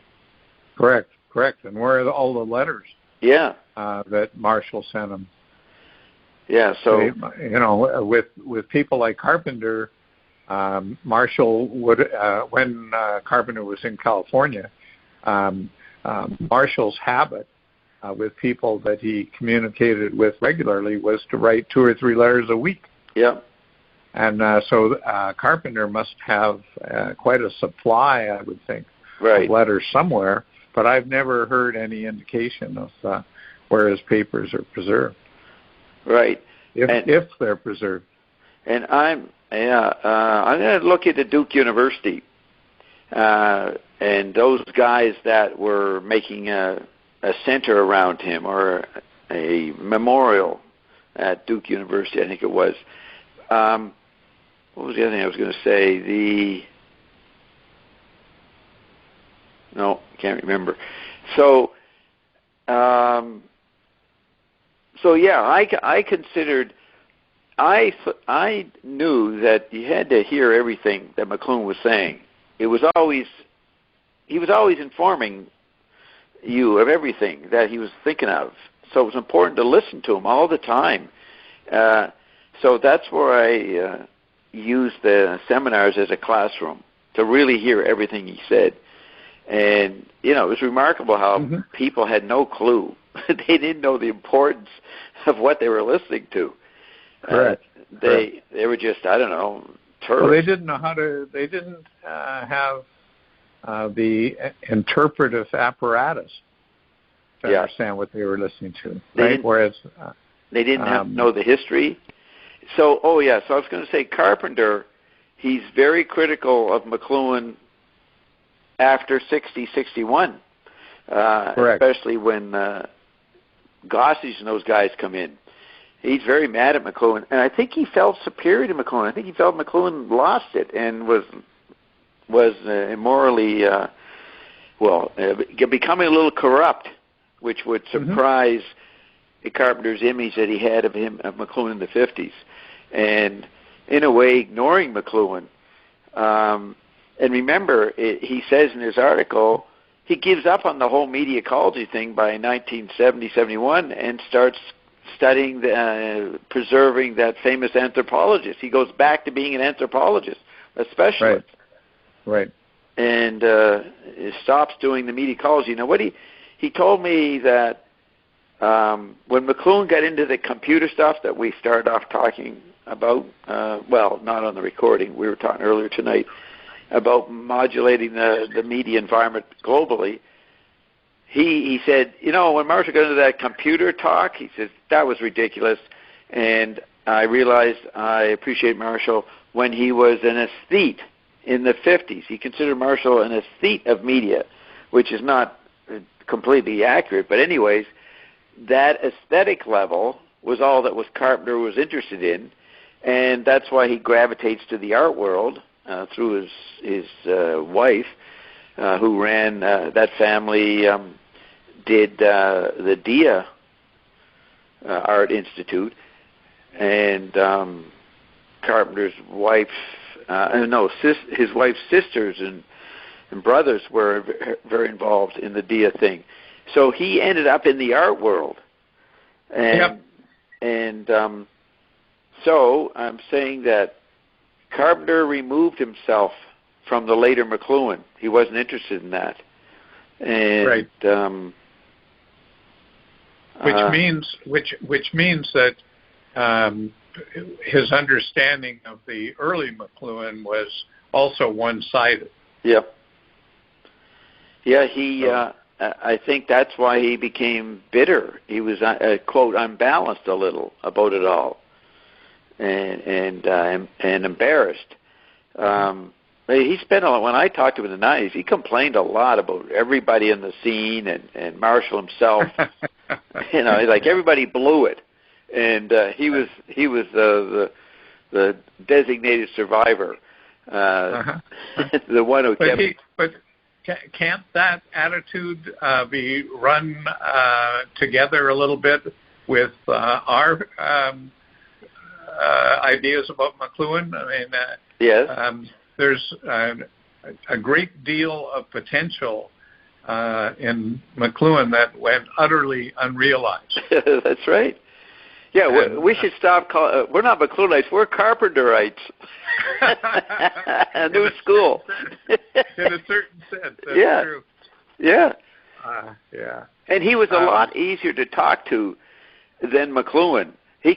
Correct. And where are all the letters? Yeah. That Marshall sent him. Yeah, so with people like Carpenter, Marshall would when Carpenter was in California, Marshall's habit with people that he communicated with regularly was to write 2 or 3 letters a week. Yeah, and so Carpenter must have quite a supply, I would think, of letters somewhere. But I've never heard any indication of where his papers are preserved. Right. If they're preserved. And I'm going to look into Duke University and those guys that were making a center around him or a memorial at Duke University, I think it was. What was the other thing I was going to say? No, can't remember. So yeah, I considered, I knew that you had to hear everything that McLuhan was saying. He was always informing you of everything that he was thinking of. So it was important to listen to him all the time. So that's where I used the seminars as a classroom to really hear everything he said. And, it was remarkable how people had no clue. They didn't know the importance of what they were listening to. Correct. They were just, I don't know, tourists. Well, they didn't know how to, they didn't have the interpretive apparatus to understand what they were listening to. Right? Whereas they didn't know the history. So, so I was going to say Carpenter, he's very critical of McLuhan after 60, 61. Especially when Gossage and those guys come in. He's very mad at McLuhan, and I think he felt superior to McLuhan. I think he felt McLuhan lost it and was immorally, becoming a little corrupt, which would surprise Carpenter's image that he had of McLuhan in the 50s. And in a way, ignoring McLuhan. And remember, he says in his article, he gives up on the whole media ecology thing by 1970-71 and starts studying, preserving that famous anthropologist. He goes back to being an anthropologist, a specialist. Right. And stops doing the media ecology. You know, what he told me that when McLuhan got into the computer stuff that we started off talking about, well, not on the recording, we were talking earlier tonight, about modulating the media environment globally, he said, you know, when Marshall got into that computer talk, he says, that was ridiculous. And I realized I appreciate Marshall when he was an aesthete in the 50s. He considered Marshall an aesthete of media, which is not completely accurate. But anyways, that aesthetic level was all that Carpenter was interested in. And that's why he gravitates to the art world through his wife, who ran that family, did the Dia Art Institute, and Carpenter's wife, his wife's sisters and brothers were very involved in the Dia thing. So he ended up in the art world, and so I'm saying that Carpenter removed himself from the later McLuhan. He wasn't interested in that. And, right. Which means that his understanding of the early Macluhan was also one-sided. Yep. Yeah, I think that's why he became bitter. He was, quote, unbalanced a little about it all, and embarrassed. He spent a lot. When I talked to him in the 90s, he complained a lot about everybody in the scene and Marshall himself. You know, like everybody blew it, and he was the designated survivor, the one who kept. But can't that attitude be run together a little bit with our ideas about McLuhan? I mean, yes. There's a great deal of potential in McLuhan that went utterly unrealized. That's right. Yeah, we should stop calling. We're not McLuhanites. We're Carpenterites. A new school. In a certain sense, that's true. Yeah. Yeah. And he was a lot easier to talk to than McLuhan. He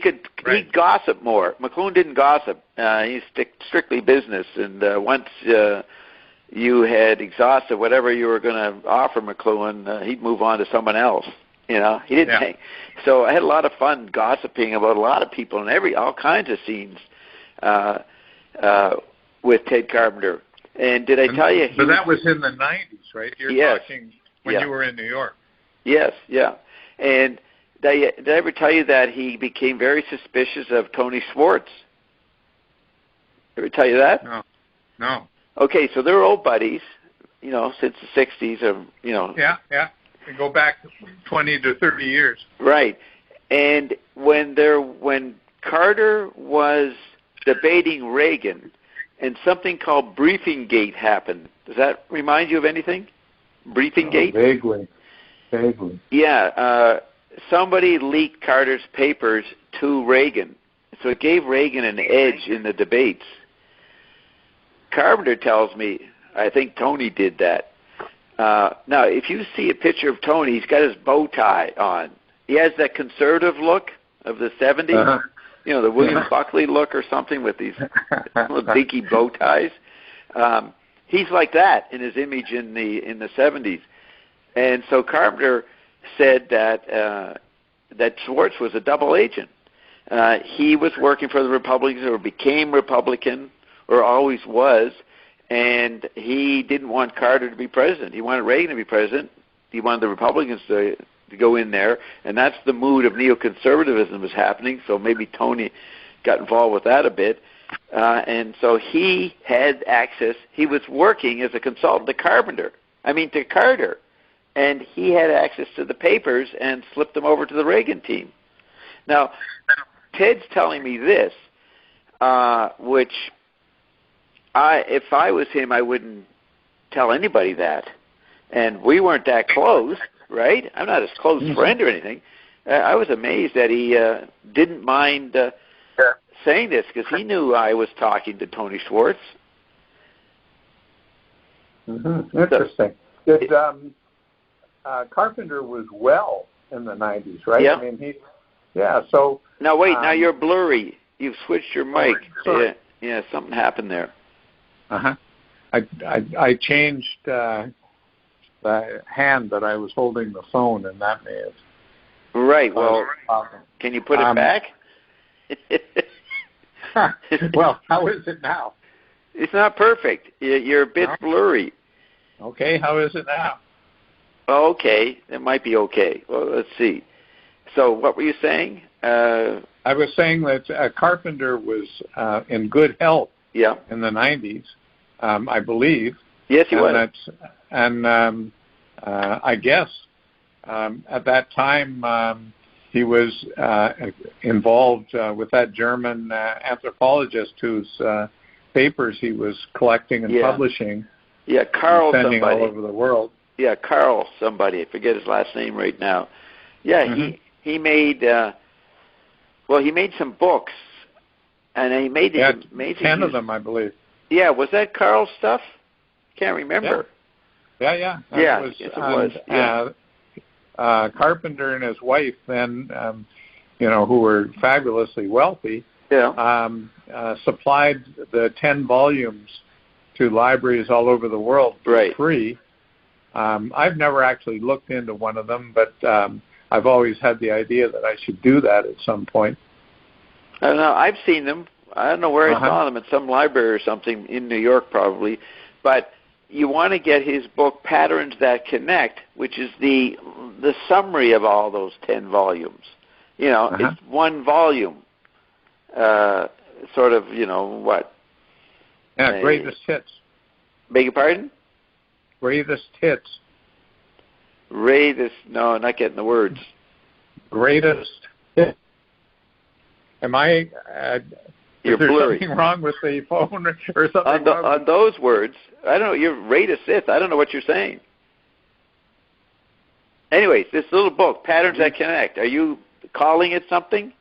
gossip more. McLuhan didn't gossip. He's strictly business. And once you had exhausted whatever you were going to offer McLuhan, he'd move on to someone else. You know, he didn't hang. So I had a lot of fun gossiping about a lot of people and all kinds of scenes with Ted Carpenter. And did I tell you? But that was in the 90s, right? You're talking when you were in New York. Yes, yeah. And did I ever tell you that he became very suspicious of Tony Schwartz? Ever tell you that? No. Okay, so they're old buddies, you know, since the 60s, or, you know. Yeah. We go back 20 to 30 years. Right. And when Carter was debating Reagan and something called Briefing-Gate happened, does that remind you of anything? Briefing-Gate? Vaguely. Yeah. Somebody leaked Carter's papers to Reagan, so it gave Reagan an edge in the debates. Carpenter tells me, I think Tony did that. Now, if you see a picture of Tony, he's got his bow tie on. He has that conservative look of the 70s, you know, the William Buckley look or something with these little dinky bow ties. He's like that in his image in the 70s. And so Carpenter said that Schwartz was a double agent. He was working for the Republicans, or became Republican, or always was, and he didn't want Carter to be president. He wanted Reagan to be president. He wanted the Republicans to go in there, and that's the mood of neoconservatism was happening, so maybe Tony got involved with that a bit. And so he had access. He was working as a consultant to Carter, and he had access to the papers and slipped them over to the Reagan team. Now, Ted's telling me this. which if I was him, I wouldn't tell anybody that. And we weren't that close, right? I'm not his close friend or anything. I was amazed that he didn't mind saying this, because he knew I was talking to Tony Schwartz. Interesting. Did Carpenter was well in the 90s, right? Yeah. I mean, so... Now, wait, now you're blurry. You've switched your mic. Sorry. Yeah, something happened there. I changed the hand that I was holding the phone, and that may have... Right, well, can you put it back? Well, how is it now? It's not perfect. You're a bit blurry. Okay, how is it now? Okay, it might be okay. Well, let's see. So what were you saying? I was saying that Carpenter was in good health in the 90s, I believe. Yes, he was. I guess at that time he was involved with that German anthropologist whose papers he was collecting and publishing. Yeah, Carl sending somebody. all over the world. Yeah, Carl somebody. I forget his last name right now. Yeah, he made he made some books, and he made these amazing 10 of them, I believe. Yeah, was that Carl's stuff? Can't remember. Yeah. Yes, it was. Yeah. Carpenter and his wife then, who were fabulously wealthy, supplied the 10 volumes to libraries all over the world for free. I've never actually looked into one of them, but I've always had the idea that I should do that at some point. I don't know. I've seen them. I don't know where I saw them, at some library or something in New York probably. But you want to get his book, Patterns That Connect, which is the summary of all those 10 volumes. It's one volume, sort of, what? Yeah, greatest hits. Beg your pardon? Greatest hits. No, not getting the words. Greatest hits. Am I... You're blurry. Something wrong with the phone or something? On those words, I don't know. You're greatest hits. I don't know what you're saying. Anyways, this little book, Patterns That Connect, are you calling it something?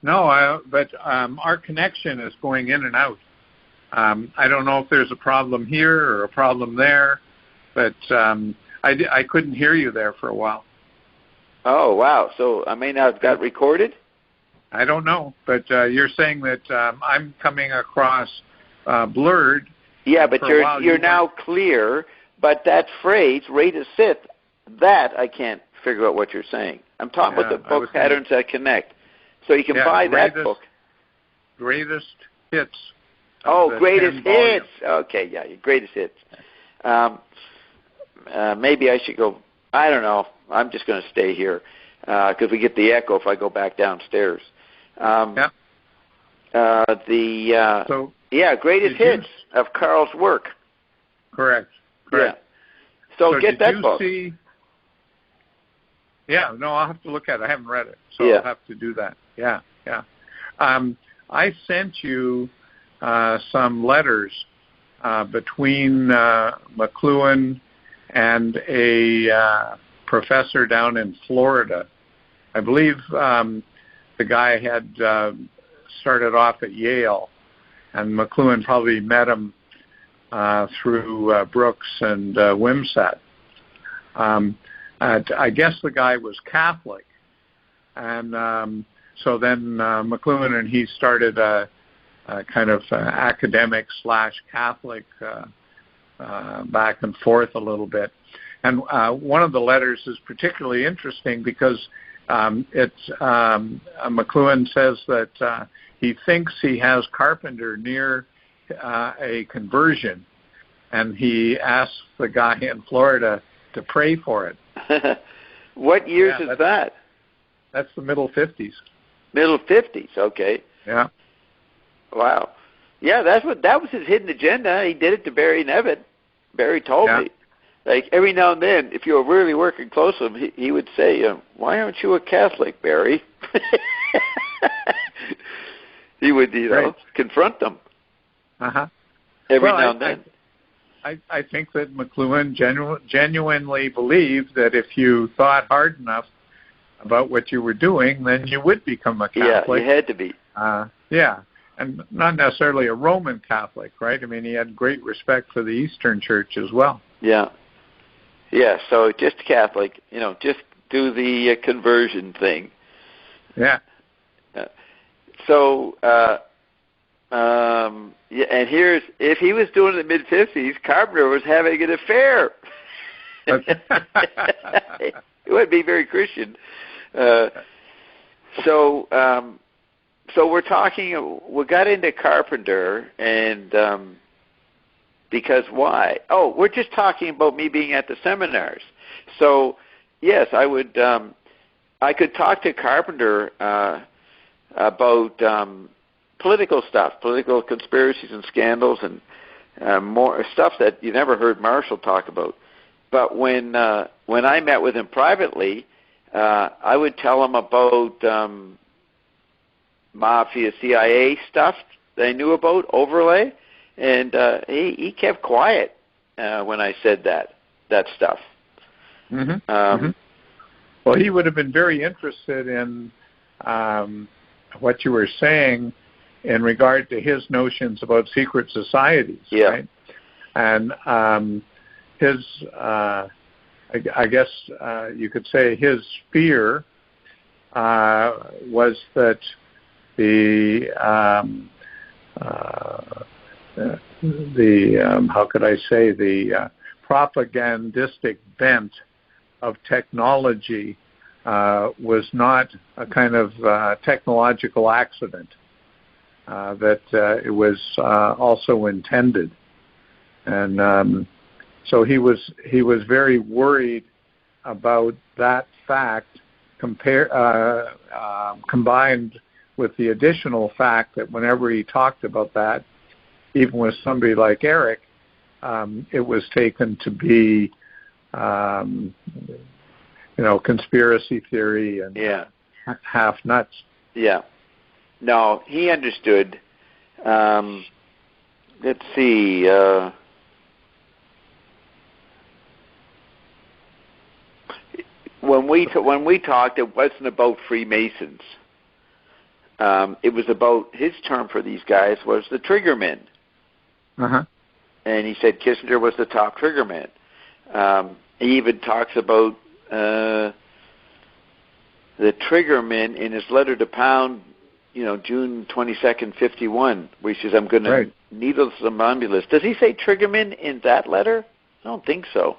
No, but our connection is going in and out. I don't know if there's a problem here or a problem there, but I couldn't hear you there for a while. Oh, wow. So I may not have got recorded? I don't know, but you're saying that I'm coming across blurred. Yeah, but you're now clear, but that phrase, rate a Sith, that I can't figure out what you're saying. I'm talking about the book, Patterns That Connect. So you can buy that book. Greatest hits. Oh, greatest hits. Okay, yeah, your greatest hits. Maybe I should go. I don't know. I'm just going to stay here because we get the echo if I go back downstairs. Greatest hits of Carl's work. Correct. Yeah. So get that book. Yeah, no, I'll have to look at it. I haven't read it, so I'll have to do that. Yeah. I sent you some letters between McLuhan and a professor down in Florida. I believe the guy had started off at Yale, and McLuhan probably met him through Brooks and Wimsatt. I guess the guy was Catholic, and so then McLuhan and he started a kind of academic / Catholic back and forth a little bit. And one of the letters is particularly interesting because McLuhan says that he thinks he has Carpenter near a conversion, and he asks the guy in Florida to pray for it. What years is that? That's the middle 50s. Middle 50s, okay. Yeah. Wow. Yeah, that was his hidden agenda. He did it to Barry Nevitt. Barry told me. Like, every now and then, if you were really working close to him, he would say, why aren't you a Catholic, Barry? He would, confront them every now and then. I think that McLuhan genuinely believed that if you thought hard enough about what you were doing, then you would become a Catholic. Yeah, you had to be. And not necessarily a Roman Catholic, right? I mean, he had great respect for the Eastern Church as well. Yeah. Yeah, so just Catholic, just do the conversion thing. Yeah. And here's, if he was doing it in the mid-50s, Carpenter was having an affair. It wouldn't be very Christian. So we're talking, we got into Carpenter, and because why? Oh, we're just talking about me being at the seminars. So, yes, I could talk to Carpenter about political stuff, political conspiracies and scandals, and more stuff that you never heard Marshall talk about. But when I met with him privately, I would tell him about Mafia, CIA stuff that I knew about, overlay, and he kept quiet when I said that stuff. Well, he would have been very interested in what you were saying in regard to his notions about secret societies, right? And his, I guess you could say his fear was that the how could I say, the propagandistic bent of technology was not a kind of technological accident, that it was also intended. And so he was very worried about that fact, combined with the additional fact that whenever he talked about that, even with somebody like Eric, it was taken to be conspiracy theory and half nuts. Yeah. No, he understood. Let's see. When we talked, it wasn't about Freemasons. It was about, his term for these guys was the triggermen. And he said Kissinger was the top triggerman. He even talks about the triggermen in his letter to Pound, June 22nd, 51, where he says, I'm going to needle some omnibus. Does he say triggermen in that letter? I don't think so.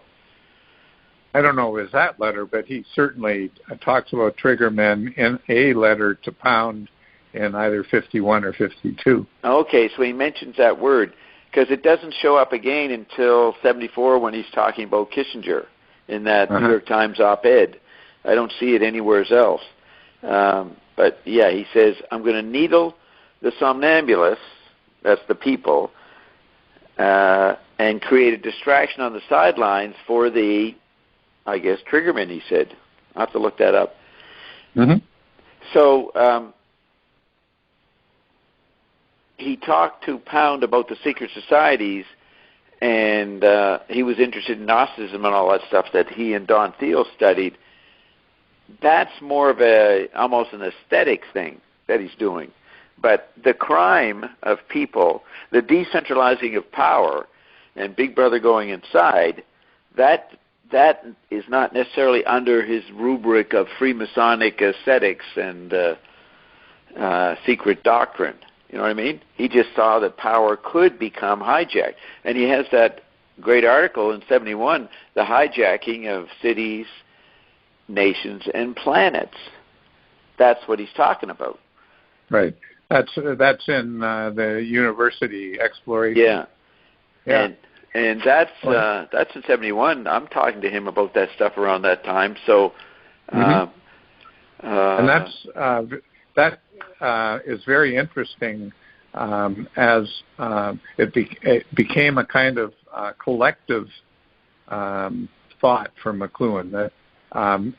I don't know if it's that letter, but he certainly talks about triggermen in a letter to Pound in either 51 or 52. Okay, so he mentions that word, because it doesn't show up again until 74 when he's talking about Kissinger in that New York Times op-ed. I don't see it anywhere else. But, yeah, he says, I'm going to needle the somnambulists, that's the people, and create a distraction on the sidelines for the, I guess, triggermen, he said. I'll have to look that up. So he talked to Pound about the secret societies, and he was interested in Gnosticism and all that stuff that he and Don Thiel studied. That's more of almost an aesthetic thing that he's doing. But the crime of people, the decentralizing of power, and Big Brother going inside, that is not necessarily under his rubric of Freemasonic ascetics and secret doctrine. You know what I mean? He just saw that power could become hijacked. And he has that great article in 71, The Hijacking of Cities, Nations, and Planets. That's what he's talking about. Right. That's in the university exploration. Yeah. And that's in 71. I'm talking to him about that stuff around that time. So, and that is very interesting, as it became a kind of collective thought for McLuhan that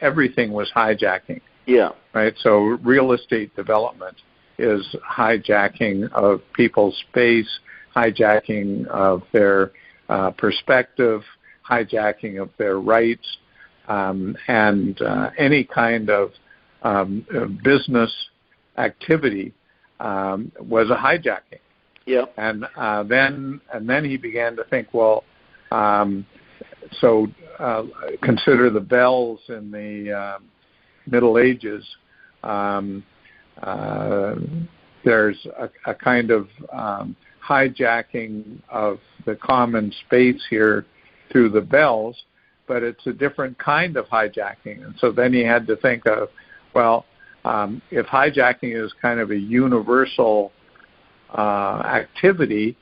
everything was hijacking. Yeah. Right. So real estate development is hijacking of people's space, hijacking of their perspective, hijacking of their rights, and any kind of business activity was a hijacking. Yeah. And then he began to think, well, consider the bells in the Middle Ages. There's a kind of hijacking of the common space here through the bells, but it's a different kind of hijacking. And so then he had to think of, well, if hijacking is kind of a universal activity,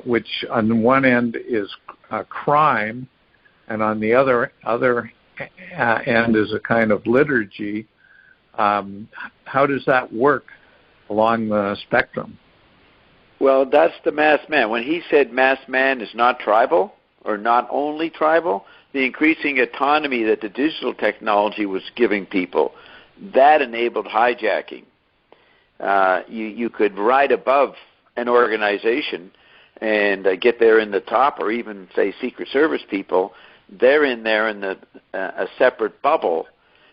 which on one end is a crime, and on the other end is a kind of liturgy, how does that work along the spectrum? Well, that's the masked man. When he said masked man is not tribal, or not only tribal, the increasing autonomy that the digital technology was giving people, that enabled hijacking. You could ride above an organization and get there in the top, or even, say, Secret Service people. They're in there in a separate bubble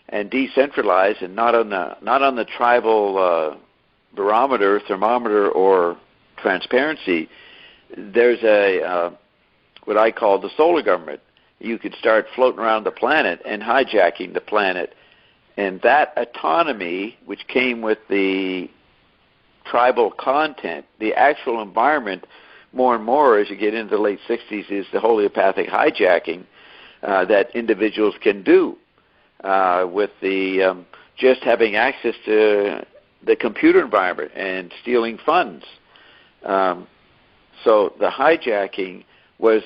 and decentralized, and not on the tribal barometer, thermometer, or transparency. There's what I call the solar government. You could start floating around the planet and hijacking the planet. And that autonomy, which came with the tribal content, the actual environment, more and more as you get into the late 60s, is the homeopathic hijacking that individuals can do with the just having access to the computer environment and stealing funds. So the hijacking was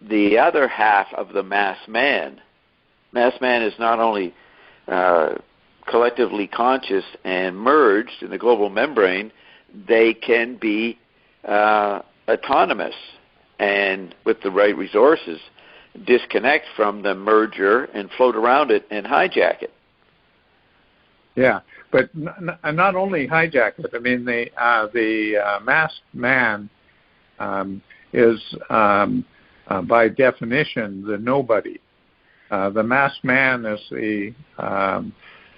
the other half of the masked man. Masked man is not only collectively conscious and merged in the global membrane, they can be autonomous and, with the right resources, disconnect from the merger and float around it and hijack it. Yeah, but not only hijack it. I mean, the masked man is, by definition, the nobody. The masked man is the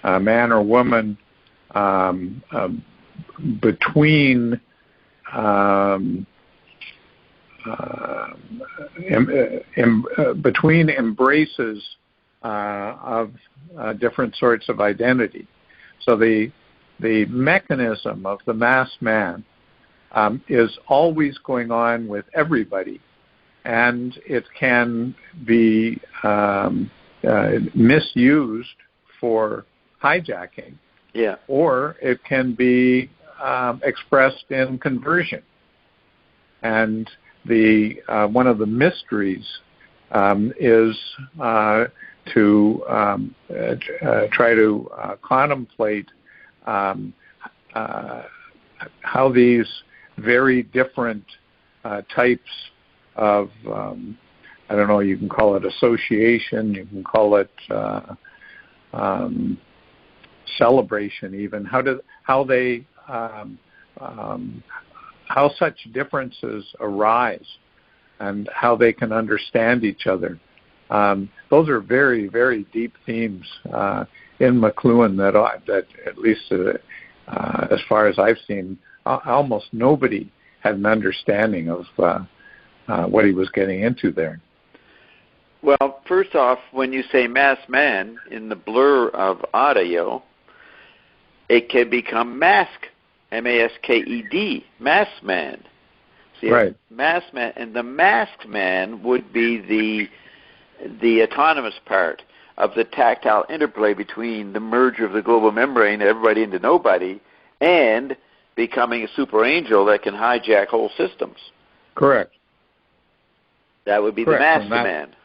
man or woman between between embraces of different sorts of identity. So the mechanism of the masked man is always going on with everybody, and it can be misused for hijacking. Yeah. Or it can be expressed in conversion. And the one of the mysteries is to try to contemplate how these very different types of, I don't know, you can call it association, you can call it celebration even, how such differences arise and how they can understand each other. Those are very, very deep themes in McLuhan that at least as far as I've seen, almost nobody had an understanding of what he was getting into there. Well, first off, when you say masked man, in the blur of audio, it can become mask, M-A-S-K-E-D, masked man. See, right. Masked man, and the masked man would be the autonomous part of the tactile interplay between the merger of the global membrane, everybody into nobody, and becoming a super angel that can hijack whole systems. Correct. That would be Correct. The masked man.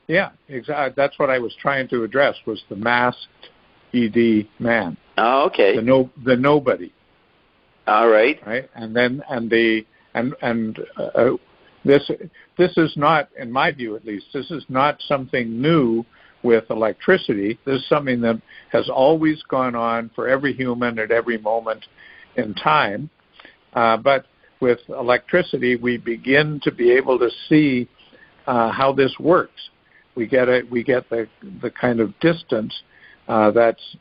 Yeah, exactly. That's what I was trying to address, was the masked ED man. Oh, okay. The nobody. All right. Right, and then this is not, in my view at least, this is not something new with electricity. This is something that has always gone on for every human at every moment in time. But with electricity, we begin to be able to see how this works. We get the kind of distance that's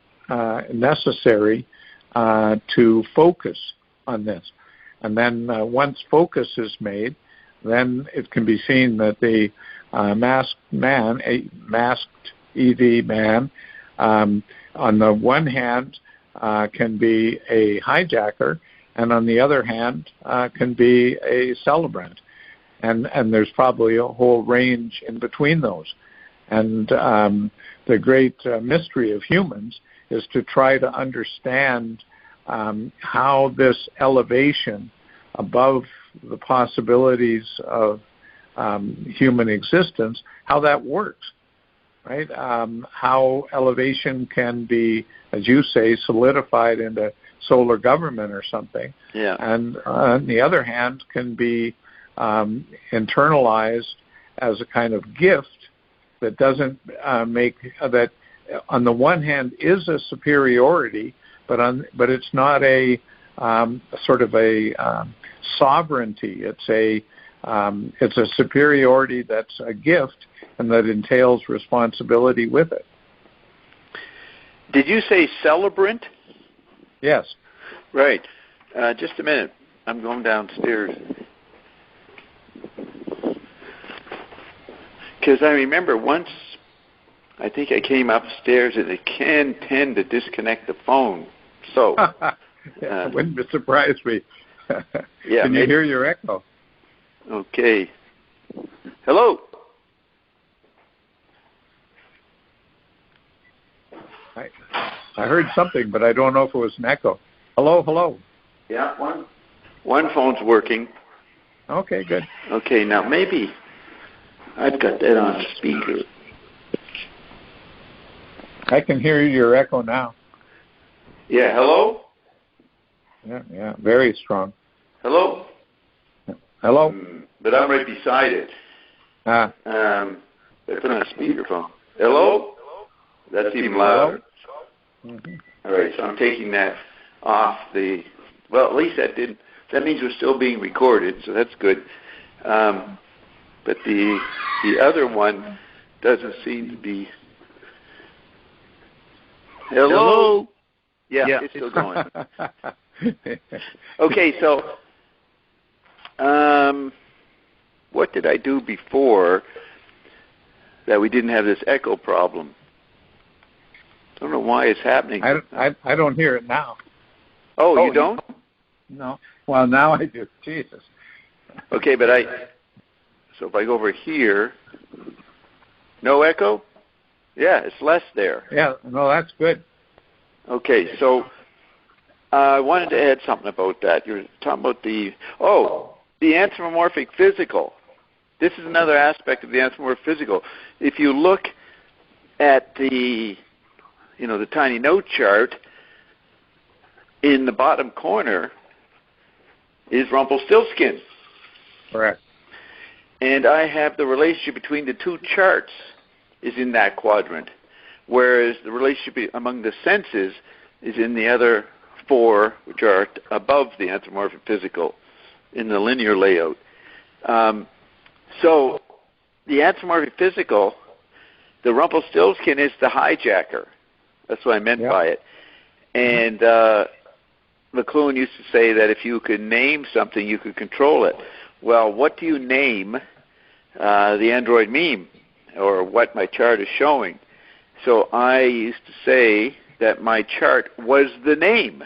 necessary to focus on this. And then once focus is made, then it can be seen that the masked EV man, on the one hand, can be a hijacker, and on the other hand, can be a celebrant. And there's probably a whole range in between those. And the great mystery of humans is to try to understand how this elevation above the possibilities of human existence, how that works, right? How elevation can be, as you say, solidified into solar government or something. Yeah. And on the other hand, can be internalized as a kind of gift that doesn't make that. On the one hand, is a superiority, but it's not a sort of a sovereignty. It's a superiority that's a gift, and that entails responsibility with it. Did you say celebrant? Yes. Right. Just a minute. I'm going downstairs. Because I remember once, I think I came upstairs and it can tend to disconnect the phone. So it wouldn't surprise me. Yeah, Can you hear your echo? Okay. Hello. I heard something, but I don't know if it was an echo. Hello. Yeah, one phone's working. Okay, good. Okay, now maybe I've got that on speaker. I can hear your echo now. Yeah, hello? Yeah, very strong. Hello? Hello? But I'm right beside it. I put on a speakerphone. Hello? That's even louder. Mm-hmm. All right, so I'm taking that off the... Well, at least that means we're still being recorded, so that's good. But the other one doesn't seem to be... Hello? Yeah, it's still going. Okay, so what did I do before that we didn't have this echo problem? I don't know why it's happening. I don't hear it now. Oh, you don't? No. Well, now I do. Jesus. Okay, but so if I go over here, no echo? Yeah, it's less there. Yeah, no, that's good. Okay, so I wanted to add something about that. You're talking about the anthropomorphic physical. This is another aspect of the anthropomorphic physical. If you look at the tiny note chart, in the bottom corner is Rumpelstiltskin. Correct. And I have the relationship between the two charts is in that quadrant, whereas the relationship among the senses is in the other four, which are above the anthropomorphic physical in the linear layout. So the anthropomorphic physical, the Rumpelstiltskin is the hijacker. That's what I meant by it. And McLuhan used to say that if you could name something, you could control it. Well, what do you name the Android meme, or what my chart is showing? So I used to say that my chart was the name.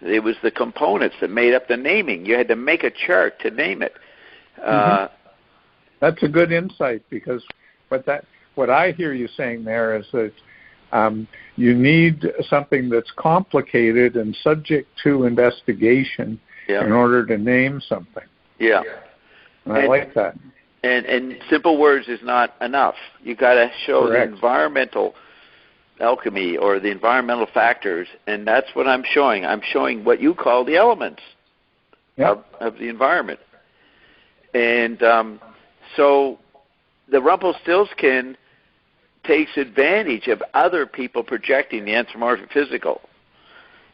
It was the components that made up the naming. You had to make a chart to name it. That's a good insight, because what I hear you saying there is that you need something that's complicated and subject to investigation in order to name something. Yeah. And I like that. And simple words is not enough. You got to show the environmental alchemy or the environmental factors, and that's what I'm showing. I'm showing what you call the elements of the environment. And so the Rumpelstiltskin takes advantage of other people projecting the anthropomorphic physical.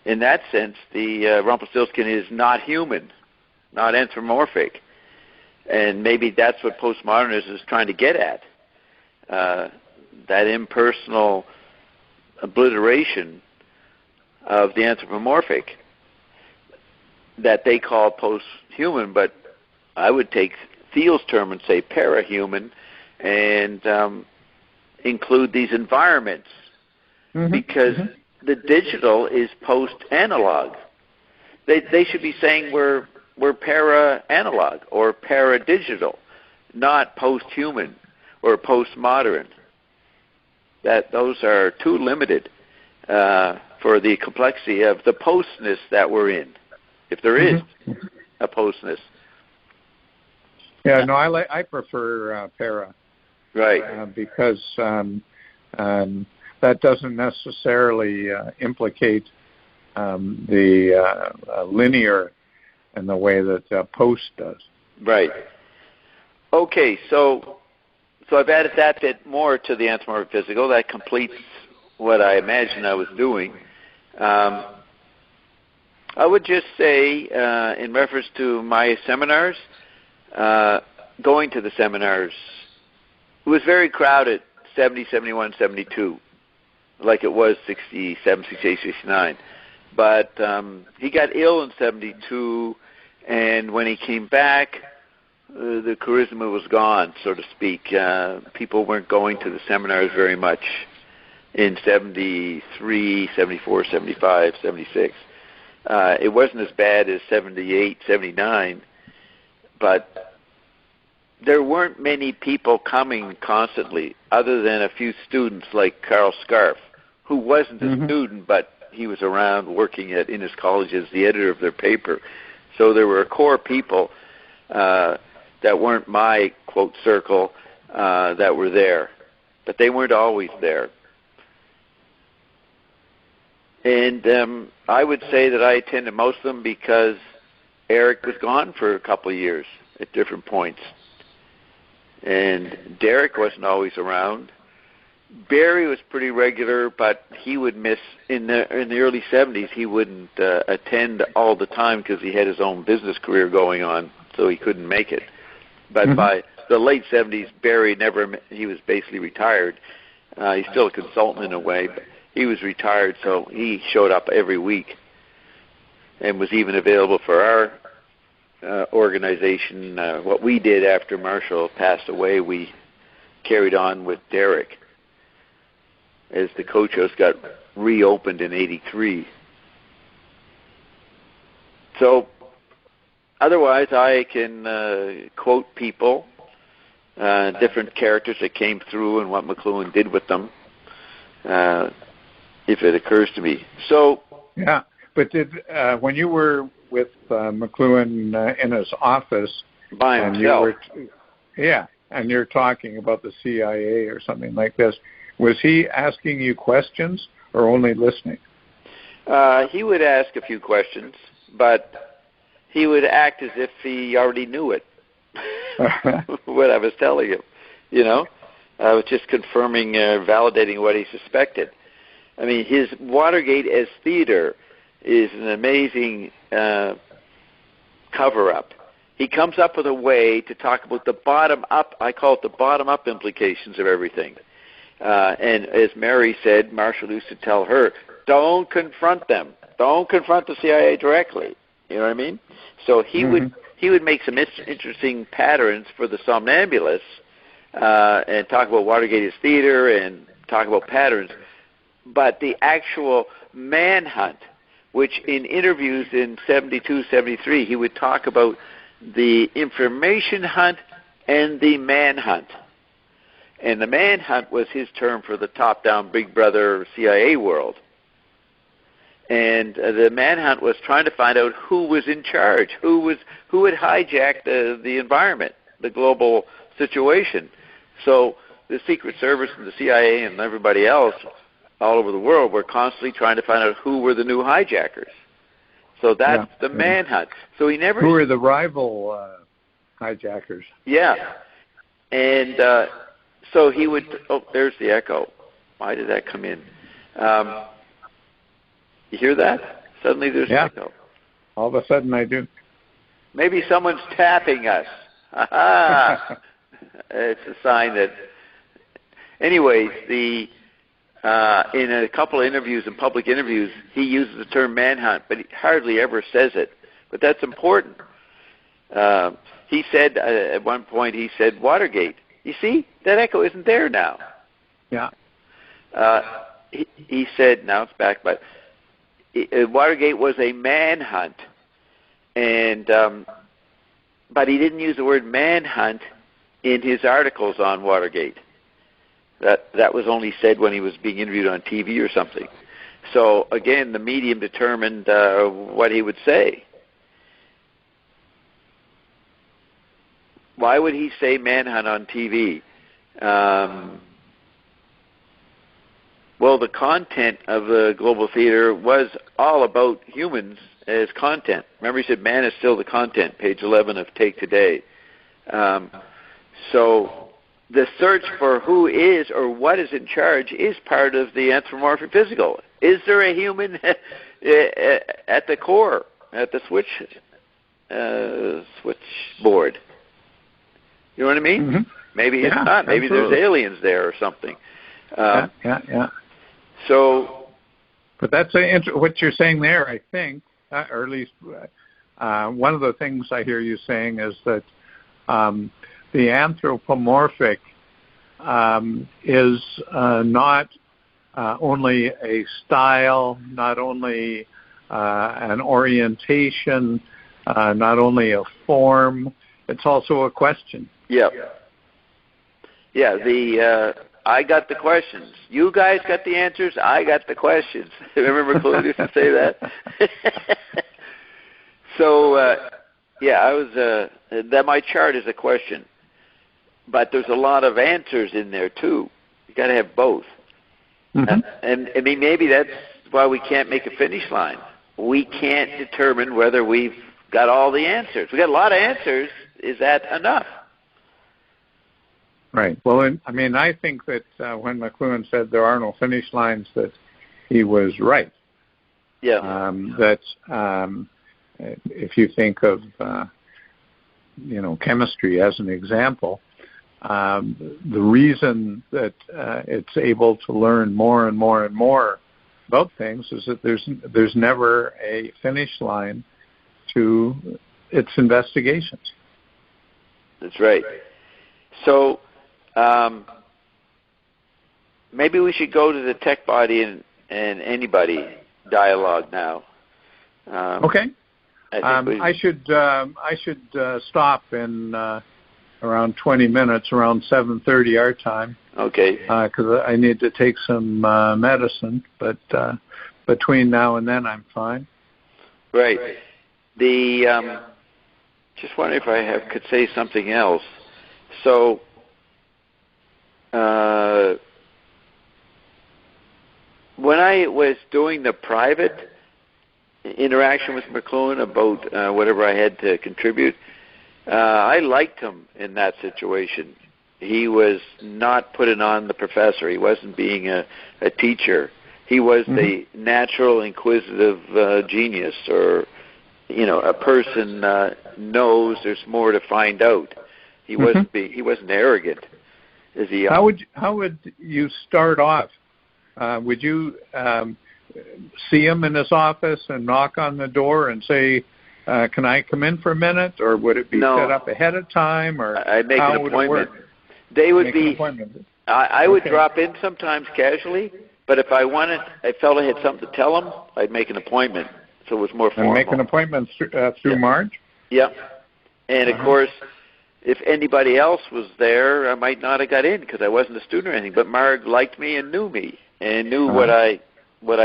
In that sense, the Rumpelstiltskin is not human, not anthropomorphic. And maybe that's what postmodernism is trying to get at, that impersonal obliteration of the anthropomorphic that they call post-human, but I would take Thiel's term and say para-human and include these environments, because the digital is post-analog. They should be saying we're para-analog or para-digital, not post-human or postmodern. That those are too limited for the complexity of the postness that we're in, if there is a postness. Yeah, no, I prefer para. Right. Because that doesn't necessarily implicate the linear in the way that post does. Right. Okay, so I've added that bit more to the anthropomorphic physical. That completes what I imagined I was doing. I would just say, in reference to my seminars, going to the seminars, it was very crowded, 70, 71, 72, like it was 67, 68, 69. But he got ill in 72, and when he came back, the charisma was gone, so to speak. People weren't going to the seminars very much in 73, 74, 75, 76. It wasn't as bad as 78, 79, but there weren't many people coming constantly, other than a few students like Carl Scarf, who wasn't a student, but he was around working at Innis College as the editor of their paper. So there were a core people that weren't my, quote, circle, that were there. But they weren't always there. And I would say that I attended most of them because Eric was gone for a couple of years at different points. And Derek wasn't always around. Barry was pretty regular, but he would miss in the early 70s. He wouldn't attend all the time because he had his own business career going on, so he couldn't make it. But by the late 70s, Barry he was basically retired. He's still a consultant in a way, but he was retired, so he showed up every week and was even available for our organization. What we did after Marshall passed away, we carried on with Derek as the Coachos got reopened in 83. So otherwise, I can quote people, different characters that came through and what McLuhan did with them, if it occurs to me. So yeah, but when you were with McLuhan in his office, by himself, and you're talking about the CIA or something like this, was he asking you questions or only listening? He would ask a few questions, but he would act as if he already knew it, what I was telling him. You know, I was just confirming, validating what he suspected. I mean, his Watergate as theater is an amazing cover-up. He comes up with a way to talk about the bottom-up, I call it the bottom-up implications of everything. And as Mary said, Marshall used to tell her, don't confront them. Don't confront the CIA directly. You know what I mean? So he would make some interesting patterns for the somnambulists and talk about Watergate as theater and talk about patterns. But the actual manhunt, which in interviews in 72, 73, he would talk about the information hunt and the manhunt. And the manhunt was his term for the top-down Big Brother CIA world. And the manhunt was trying to find out who was in charge, who had hijacked the environment, the global situation. So the Secret Service and the CIA and everybody else all over the world were constantly trying to find out who were the new hijackers. So that's the manhunt. So he never... Who were the rival hijackers? Yeah. And So he would, there's the echo. Why did that come in? You hear that? Suddenly there's an echo. All of a sudden I do. Maybe someone's tapping us. It's a sign that... Anyways, in a couple of interviews, in public interviews, he uses the term manhunt, but he hardly ever says it. But that's important. He said, at one point, he said, Watergate. You see, that echo isn't there now. Yeah. He said, now it's back, but Watergate was a manhunt. And but he didn't use the word manhunt in his articles on Watergate. That was only said when he was being interviewed on TV or something. So again, the medium determined what he would say. Why would he say manhunt on TV? Well, the content of the Global Theater was all about humans as content. Remember, he said man is still the content, page 11 of Take Today. So the search for who is or what is in charge is part of the anthropomorphic physical. Is there a human at the core, at the switchboard? You know what I mean? Mm-hmm. Maybe it's not. Maybe there's aliens there or something. Yeah. So, but that's what you're saying there, I think, or at least one of the things I hear you saying is that the anthropomorphic is not only a style, not only an orientation, not only a form, it's also a question. Yeah. I got the questions. You guys got the answers. I got the questions. Remember McLuhan used to say that? So, I was. That my chart is a question, but there's a lot of answers in there too. You got to have both. Mm-hmm. And I mean, maybe that's why we can't make a finish line. We can't determine whether we've got all the answers. We got a lot of answers. Is that enough? Right. Well, I think that when McLuhan said there are no finish lines, that he was right. Yeah. That if you think of, chemistry as an example, the reason that it's able to learn more and more and more about things is that there's never a finish line to its investigations. That's right. So maybe we should go to the tech body and anybody dialogue now. Okay. I should stop in around 20 minutes, around 7:30 our time. Okay. Because I need to take some medicine, but between now and then I'm fine. Right. Just wondering if I could say something else. So, when I was doing the private interaction with McLuhan about whatever I had to contribute, I liked him in that situation. He was not putting on the professor. He wasn't being a teacher. He was the natural, inquisitive genius, or a person knows there's more to find out. He wasn't he wasn't arrogant. Is he? How would you start off? Would you see him in his office and knock on the door and say, "Can I come in for a minute?" Or would it be set up ahead of time? Or I'd make an appointment. They would be. I would drop in sometimes casually, but if I felt I had something to tell him, I'd make an appointment. So it was more formal. And make an appointment through Marge? Yeah. And, of course, if anybody else was there, I might not have got in because I wasn't a student or anything. But Marge liked me and knew me and knew what I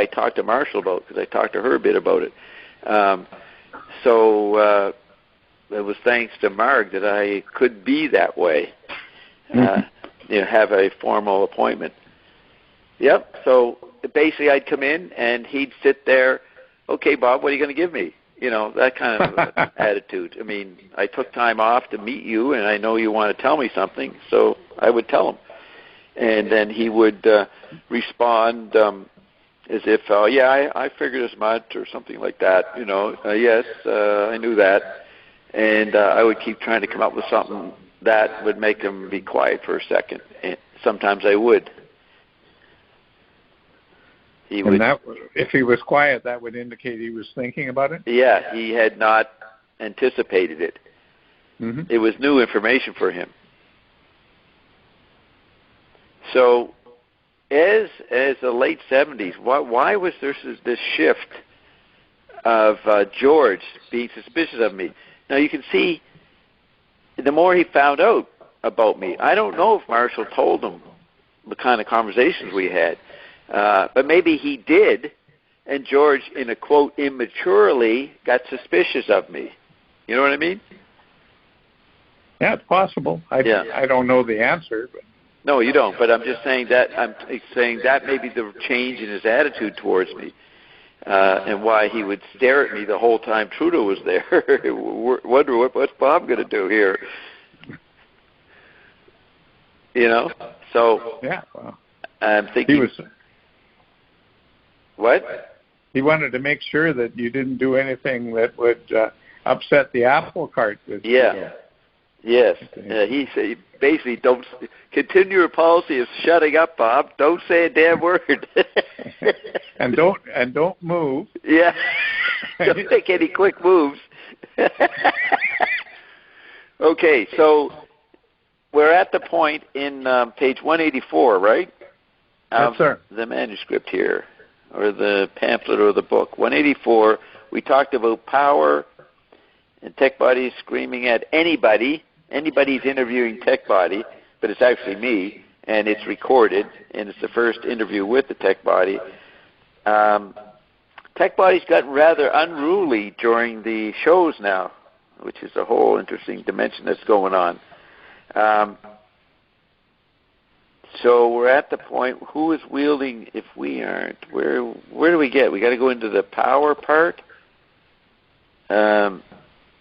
talked to Marshall about because I talked to her a bit about it. So it was thanks to Marge that I could be that way, have a formal appointment. Yep. So basically I'd come in and he'd sit there. Okay, Bob, what are you going to give me? That kind of attitude. I mean, I took time off to meet you, and I know you want to tell me something, so I would tell him. And then he would respond as if, yeah, I figured as much, or something like that. Yes, I knew that. And I would keep trying to come up with something that would make him be quiet for a second. And sometimes I would. If he was quiet, that would indicate he was thinking about it? Yeah, he had not anticipated it. Mm-hmm. It was new information for him. So, as the late 70s, why was there this shift of George being suspicious of me? Now, you can see the more he found out about me, I don't know if Marshall told him the kind of conversations we had, but maybe he did, and George, in a quote, immaturely got suspicious of me. You know what I mean? Yeah, it's possible. I don't know the answer. But. No, you don't, but I'm just saying that may be the change in his attitude towards me, and why he would stare at me the whole time Trudeau was there. Wonder what's Bob going to do here? So yeah, well, I'm thinking. What? He wanted to make sure that you didn't do anything that would upset the apple cart. Yeah. Yes. He said, basically, don't continue your policy of shutting up, Bob. Don't say a damn word. and don't move. Yeah. Don't make any quick moves. Okay, so we're at the point in page 184, right? Yes, sir. The manuscript here, or the pamphlet, or the book. 184, we talked about power and tech bodies screaming at anybody. Anybody's interviewing tech body, but it's actually me, and it's recorded, and it's the first interview with the tech body. Tech body's gotten rather unruly during the shows now, which is a whole interesting dimension that's going on. So we're at the point, who is wielding if we aren't? Where do we get? We got to go into the power part.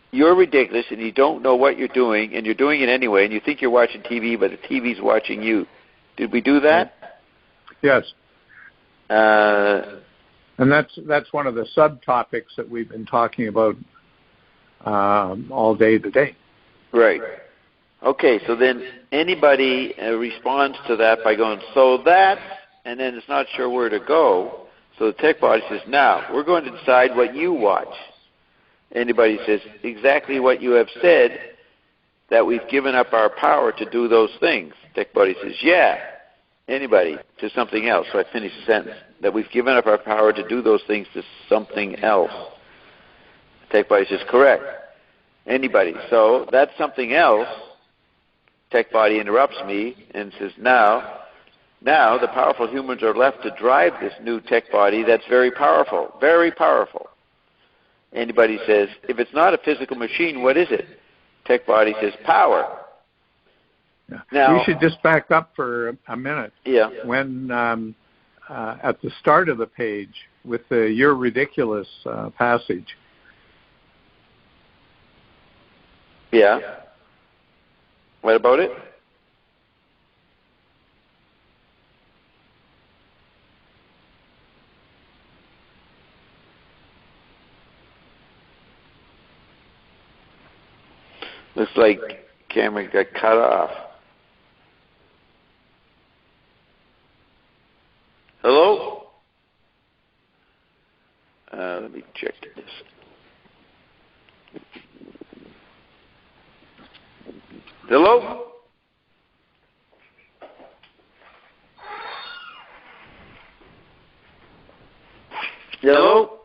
You're ridiculous, and you don't know what you're doing, and you're doing it anyway, and you think you're watching TV, but the TV's watching you. Did we do that? Yes. And that's one of the subtopics that we've been talking about all day today. Right. Okay, so then anybody responds to that by going, so that, and then it's not sure where to go. So the tech body says, now, we're going to decide what you watch. Anybody says, exactly what you have said, that we've given up our power to do those things. Tech body says, yeah. Anybody to something else. So I finish the sentence. That we've given up our power to do those things to something else. Tech body says, correct. Anybody. So that's something else. Tech body interrupts me and says, now the powerful humans are left to drive this new tech body that's very powerful. Very powerful. Anybody says, if it's not a physical machine, what is it? Tech body says, power. Yeah. Now, we should just back up for a minute. Yeah. When at the start of the page with the "You're ridiculous" passage. Yeah. What about it? Looks like camera got cut off. Hello? Let me check this. Hello? Hello?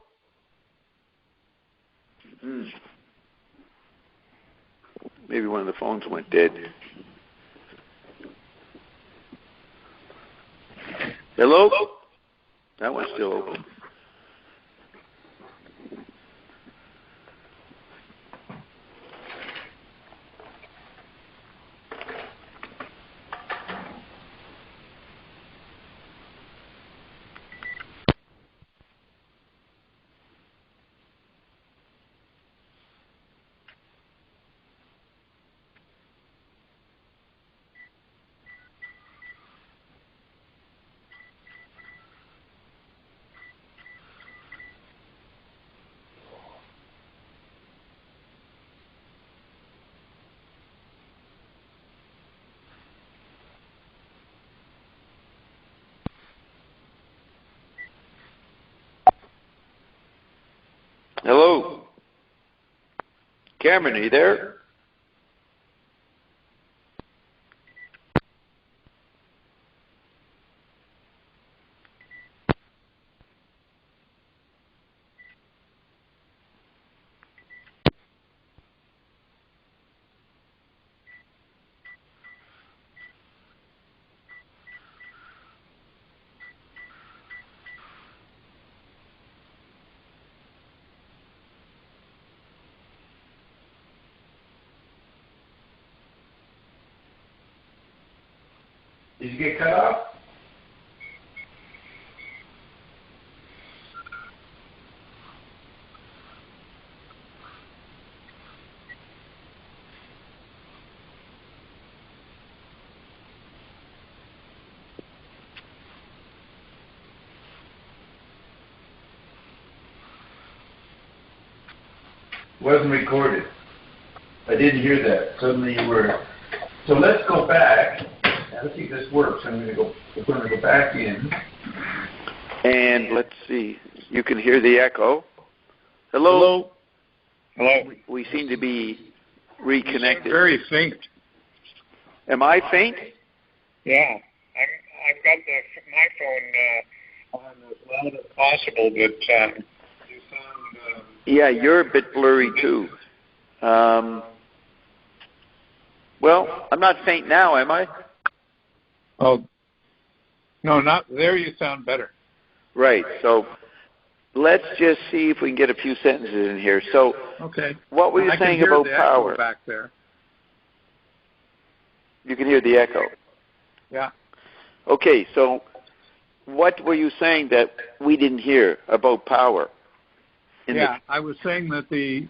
Maybe one of the phones went dead. Hello? That one's still open. Hello. Cameron, are you there? Did you get cut off? Wasn't recorded. I didn't hear that. Suddenly you were. So let's go back. Let's see if this works. We're going to go back in. And let's see. You can hear the echo. Hello? Hello? We seem to be reconnected. Very faint. Am I faint? Yeah. I've got my phone on as loud as possible, but you sound... Yeah, you're a bit blurry too. Well, I'm not faint now, am I? Oh, no, not there. You sound better. Right. So let's just see if we can get a few sentences in here. So, okay. What were you saying about power? Back there. You can hear the echo. Yeah. Okay. So, what were you saying that we didn't hear about power? I was saying that when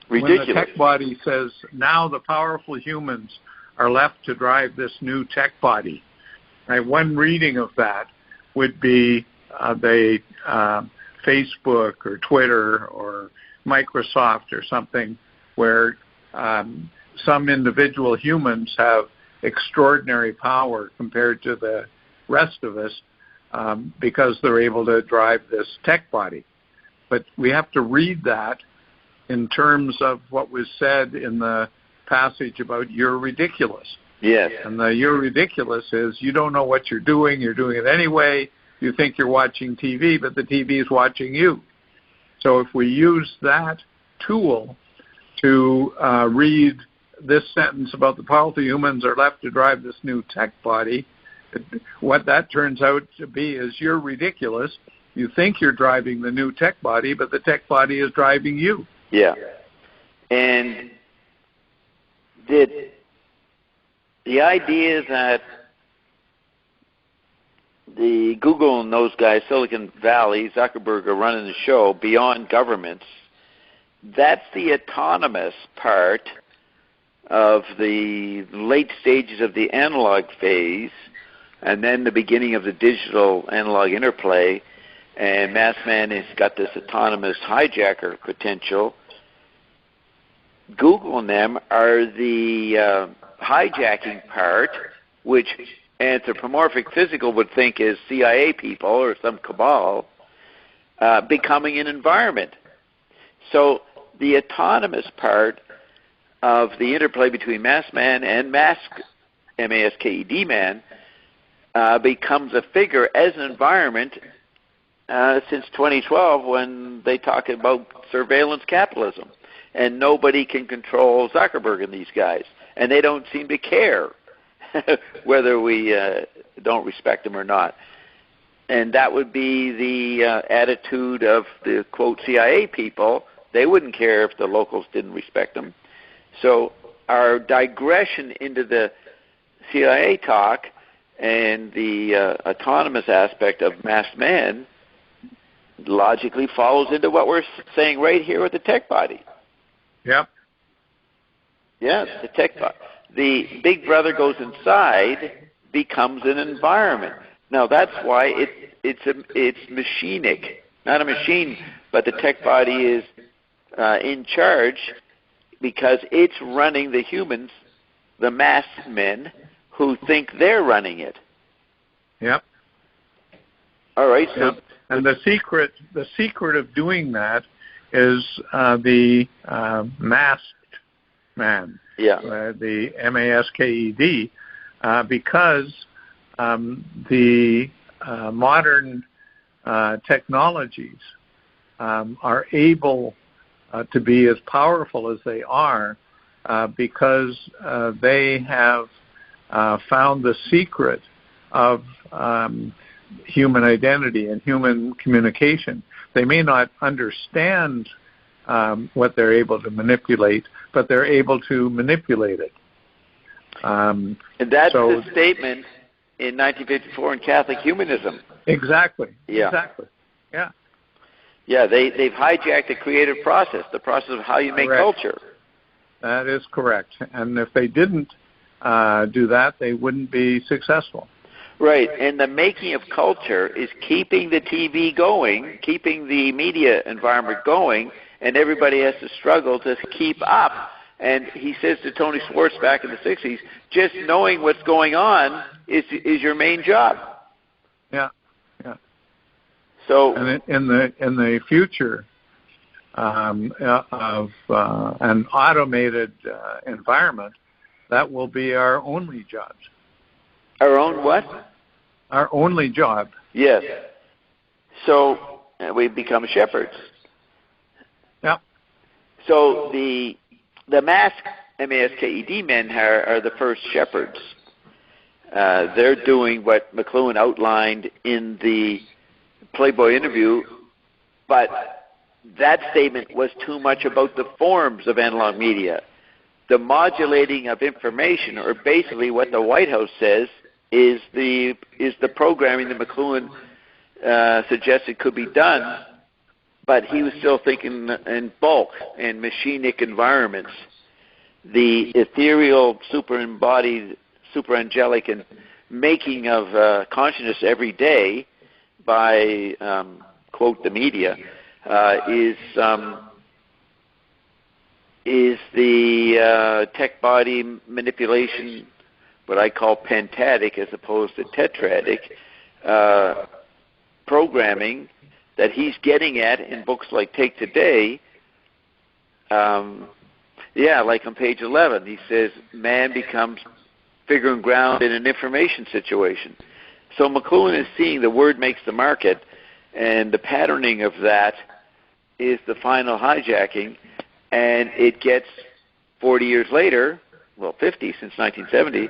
ridiculous. the tech body says now the powerful humans are left to drive this new tech body. Right? One reading of that would be Facebook or Twitter or Microsoft or something where some individual humans have extraordinary power compared to the rest of us because they're able to drive this tech body. But we have to read that in terms of what was said in the passage about you're ridiculous. Yes. And the you're ridiculous is you don't know what you're doing it anyway, you think you're watching TV, but the TV is watching you. So if we use that tool to read this sentence about the powerful humans are left to drive this new tech body, what that turns out to be is you're ridiculous. You think you're driving the new tech body, but the tech body is driving you. Yeah. And the idea that the Google and those guys, Silicon Valley, Zuckerberg, are running the show beyond governments, that's the autonomous part of the late stages of the analog phase and then the beginning of the digital analog interplay. And MassMan has got this autonomous hijacker potential. Google and them are the hijacking part, which anthropomorphic physical would think is CIA people or some cabal, becoming an environment. So the autonomous part of the interplay between MassMan and M-A-S-K-E-D man becomes a figure as an environment since 2012 when they talk about surveillance capitalism. And nobody can control Zuckerberg and these guys. And they don't seem to care whether we don't respect them or not. And that would be the attitude of the, quote, CIA people. They wouldn't care if the locals didn't respect them. So our digression into the CIA talk and the autonomous aspect of masked man logically follows into what we're saying right here with the tech body. Yep. Yeah, the tech body. The big brother goes inside, becomes an environment. Now that's why it's machinic, not a machine, but the tech body is in charge because it's running the humans, the masked men, who think they're running it. Yep. All right. So, yep. And the secret of doing that is the masked man, the MASKED, because the modern technologies are able to be as powerful as they are because they have found the secret of human identity and human communication. They may not understand what they're able to manipulate, but they're able to manipulate it. And that's the statement in 1954 in Catholic humanism. Exactly. Yeah. Exactly. Yeah. Yeah, they've hijacked the creative process, the process of how you make culture. That is correct. And if they didn't do that, they wouldn't be successful. Right, and the making of culture is keeping the TV going, keeping the media environment going, and everybody has to struggle to keep up. And he says to Tony Schwartz back in the 60s, just knowing what's going on is your main job. Yeah, yeah. So, and in the future of an automated environment, that will be our only jobs. Our own what? Our only job. Yes. So we become shepherds. Yeah. So the MASKED men are the first shepherds. They're doing what McLuhan outlined in the Playboy interview, but that statement was too much about the forms of analog media. The modulating of information, or basically what the White House says, is the programming that McLuhan suggested could be done, but he was still thinking in bulk, in machinic environments. The ethereal, super-embodied, super-angelic, and making of consciousness every day by, quote, the media, is the tech body manipulation, what I call pentatic as opposed to tetradic programming that he's getting at in books like Take Today. Like on page 11, he says, man becomes figure and ground in an information situation. So McLuhan is seeing the word makes the market, and the patterning of that is the final hijacking, and it gets 40 years later, well, 50 since 1970,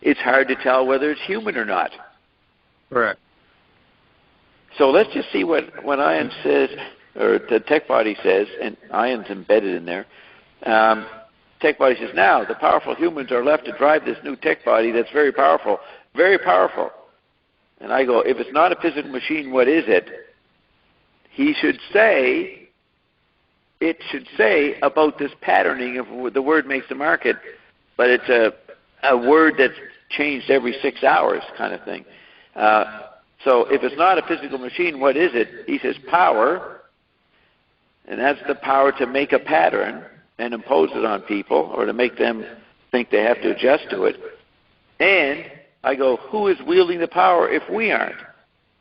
it's hard to tell whether it's human or not. Correct. So let's just see what Ian says, or the tech body says, and Ian's embedded in there. Tech body says, now the powerful humans are left to drive this new tech body that's very powerful, very powerful. And I go, if it's not a physical machine, what is it? He should say, it should say about this patterning of the word makes the market, but it's a word that's changed every 6 hours kind of thing. So if it's not a physical machine, what is it? He says power, and that's the power to make a pattern and impose it on people, or to make them think they have to adjust to it. And I go, who is wielding the power if we aren't?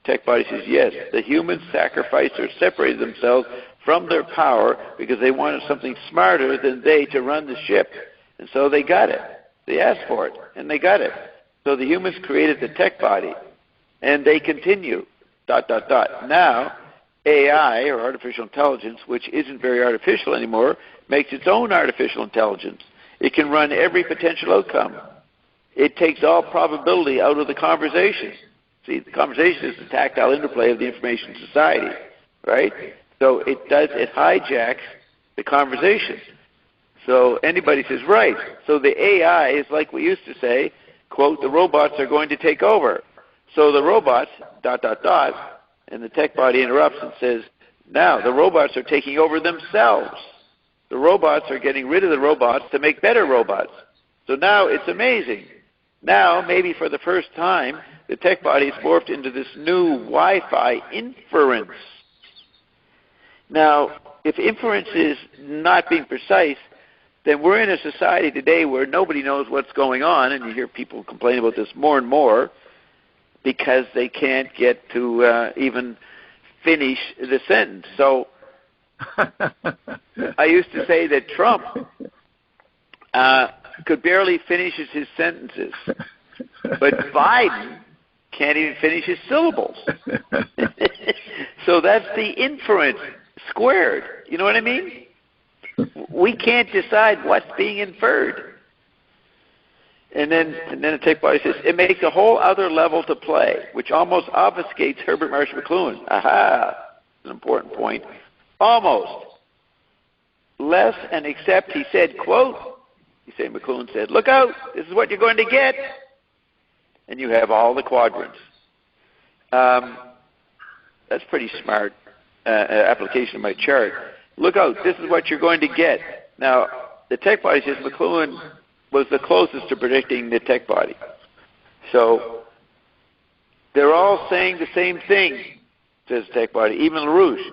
Tech body says, yes, the humans sacrificed or separated themselves from their power because they wanted something smarter than they to run the ship. And so they got it. They asked for it, and they got it. So the humans created the tech body, and they continue, ... Now, AI, or artificial intelligence, which isn't very artificial anymore, makes its own artificial intelligence. It can run every potential outcome. It takes all probability out of the conversation. See, the conversation is the tactile interplay of the information society, right? So it hijacks the conversation. So anybody says, right, so the AI is like we used to say, quote, the robots are going to take over. So the robots, ... and the tech body interrupts and says, now the robots are taking over themselves. The robots are getting rid of the robots to make better robots. So now it's amazing. Now, maybe for the first time, the tech body has morphed into this new Wi-Fi inference. Now, if inference is not being precise, then we're in a society today where nobody knows what's going on, and you hear people complain about this more and more because they can't get to even finish the sentence. So I used to say that Trump could barely finish his sentences, but Biden can't even finish his syllables. So that's the inference squared. You know what I mean? We can't decide what's being inferred. And then the tech body says, it makes a whole other level to play, which almost obfuscates Herbert Marshall McLuhan. Aha! An important point. Almost. Less and except he said, quote, McLuhan said, look out, this is what you're going to get. And you have all the quadrants. That's pretty smart application of my chart. Look out, this is what you're going to get. Now, the tech body says McLuhan was the closest to predicting the tech body. So they're all saying the same thing, says the tech body, even LaRouche.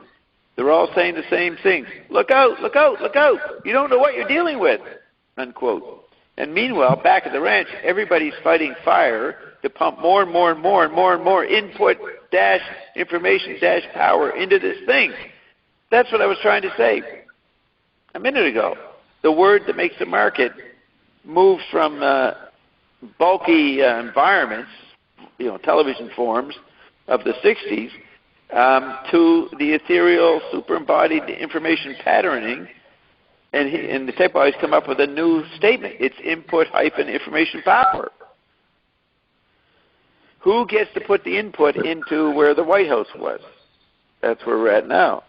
They're all saying the same thing. Look out, look out, look out. You don't know what you're dealing with, unquote. And meanwhile, back at the ranch, everybody's fighting fire to pump more and more and more and more and more input dash information dash power into this thing. That's what I was trying to say a minute ago. The word that makes the market move from bulky environments, television forms of the 60s, to the ethereal, super-embodied information patterning, and the tech boys come up with a new statement. It's input-information power. Who gets to put the input into where the White House was? That's where we're at now.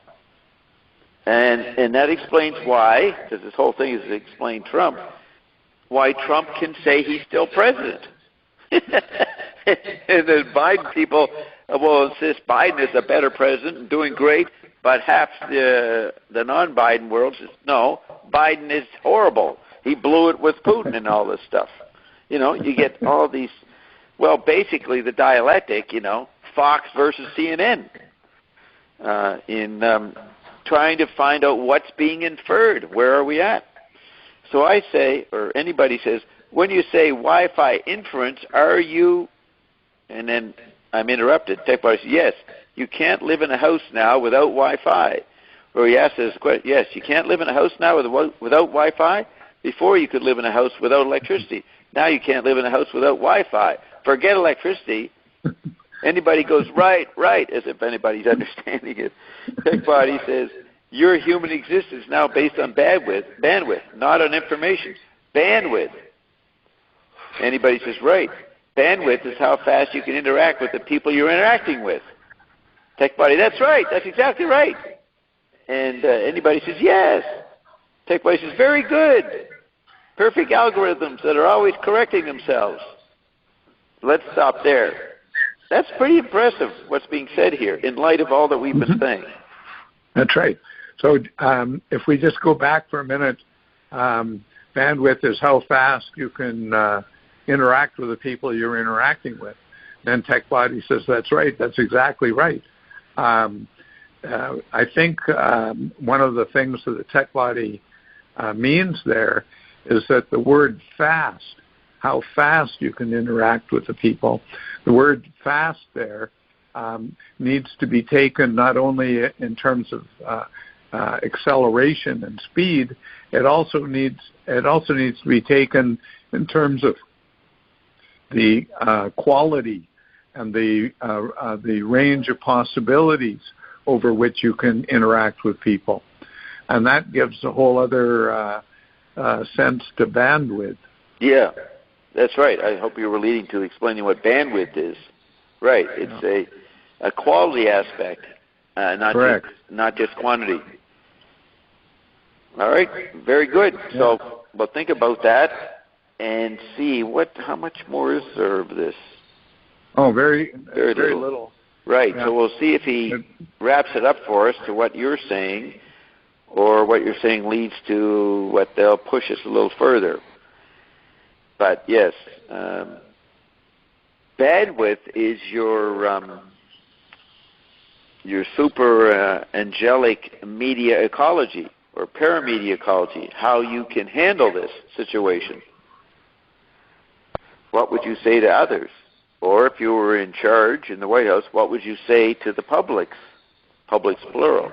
And that explains why, because this whole thing is to explain Trump, why Trump can say he's still president. And the Biden people will insist Biden is a better president and doing great, but half the non-Biden world says, no, Biden is horrible. He blew it with Putin and all this stuff. You get all these, well, basically the dialectic, Fox versus CNN, in trying to find out what's being inferred. Where are we at? So I say, or anybody says, when you say Wi-Fi inference, are you, and then I'm interrupted, tech body says, yes, you can't live in a house now without Wi-Fi. Or he asks this question, yes, you can't live in a house now without Wi-Fi? Before you could live in a house without electricity. Now you can't live in a house without Wi-Fi. Forget electricity. Anybody goes, right, as if anybody's understanding it. Tech body says, your human existence is now based on bandwidth, not on information. Bandwidth. Anybody says, right. Bandwidth is how fast you can interact with the people you're interacting with. Tech body, that's right. That's exactly right. And anybody says, yes. Tech body says, very good. Perfect algorithms that are always correcting themselves. Let's stop there. That's pretty impressive, what's being said here, in light of all that we've been saying. That's right. So if we just go back for a minute, bandwidth is how fast you can interact with the people you're interacting with. Then tech body says, that's right, that's exactly right. I think one of the things that the tech body means there is that the word fast, how fast you can interact with the people, the word fast there needs to be taken not only in terms of acceleration and speed, it also needs to be taken in terms of the quality and the range of possibilities over which you can interact with people. And that gives a whole other sense to bandwidth. Yeah, that's right. I hope you were leading to explaining what bandwidth is. Right. It's a quality aspect, not just quantity. All right. Very good. Yeah. So, well, think about that and see how much more is there of this. Oh, very little. Right. Yeah. So we'll see if he wraps it up for us to what you're saying, or what you're saying leads to what they'll push us a little further. But yes, bandwidth is your super angelic media ecology or paramedia ecology, how you can handle this situation. What would you say to others? Or if you were in charge in the White House, what would you say to the publics plural?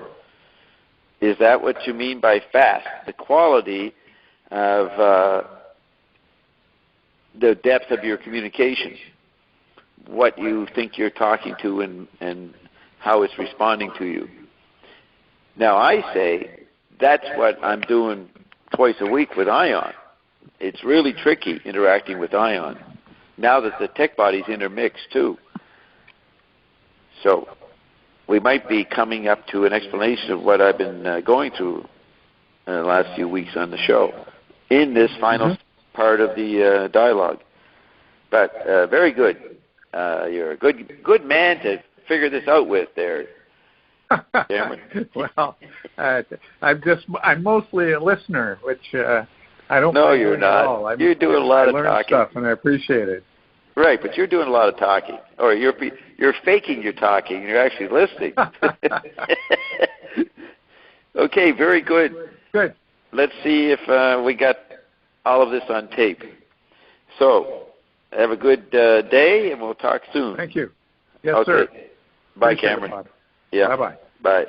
Is that what you mean by fast? The quality of the depth of your communication, what you think you're talking to and how it's responding to you. Now I say that's what I'm doing twice a week with Ion. It's really tricky interacting with Ion now that the tech body's intermixed too. So we might be coming up to an explanation of what I've been going through in the last few weeks on the show in this final part of the dialogue. But very good. You're a good man to figure this out with there, Cameron. Well, I'm mostly a listener, which I don't. No, you're not. You're doing a lot of talking. Stuff, and I appreciate it. Right, but you're doing a lot of talking, or you're faking your talking. You're actually listening. Okay, very good. Good. Let's see if we got all of this on tape. So, have a good day, and we'll talk soon. Thank you. Yes, okay. sir. Bye, Appreciate Cameron. it, yeah. Bye-bye. Bye.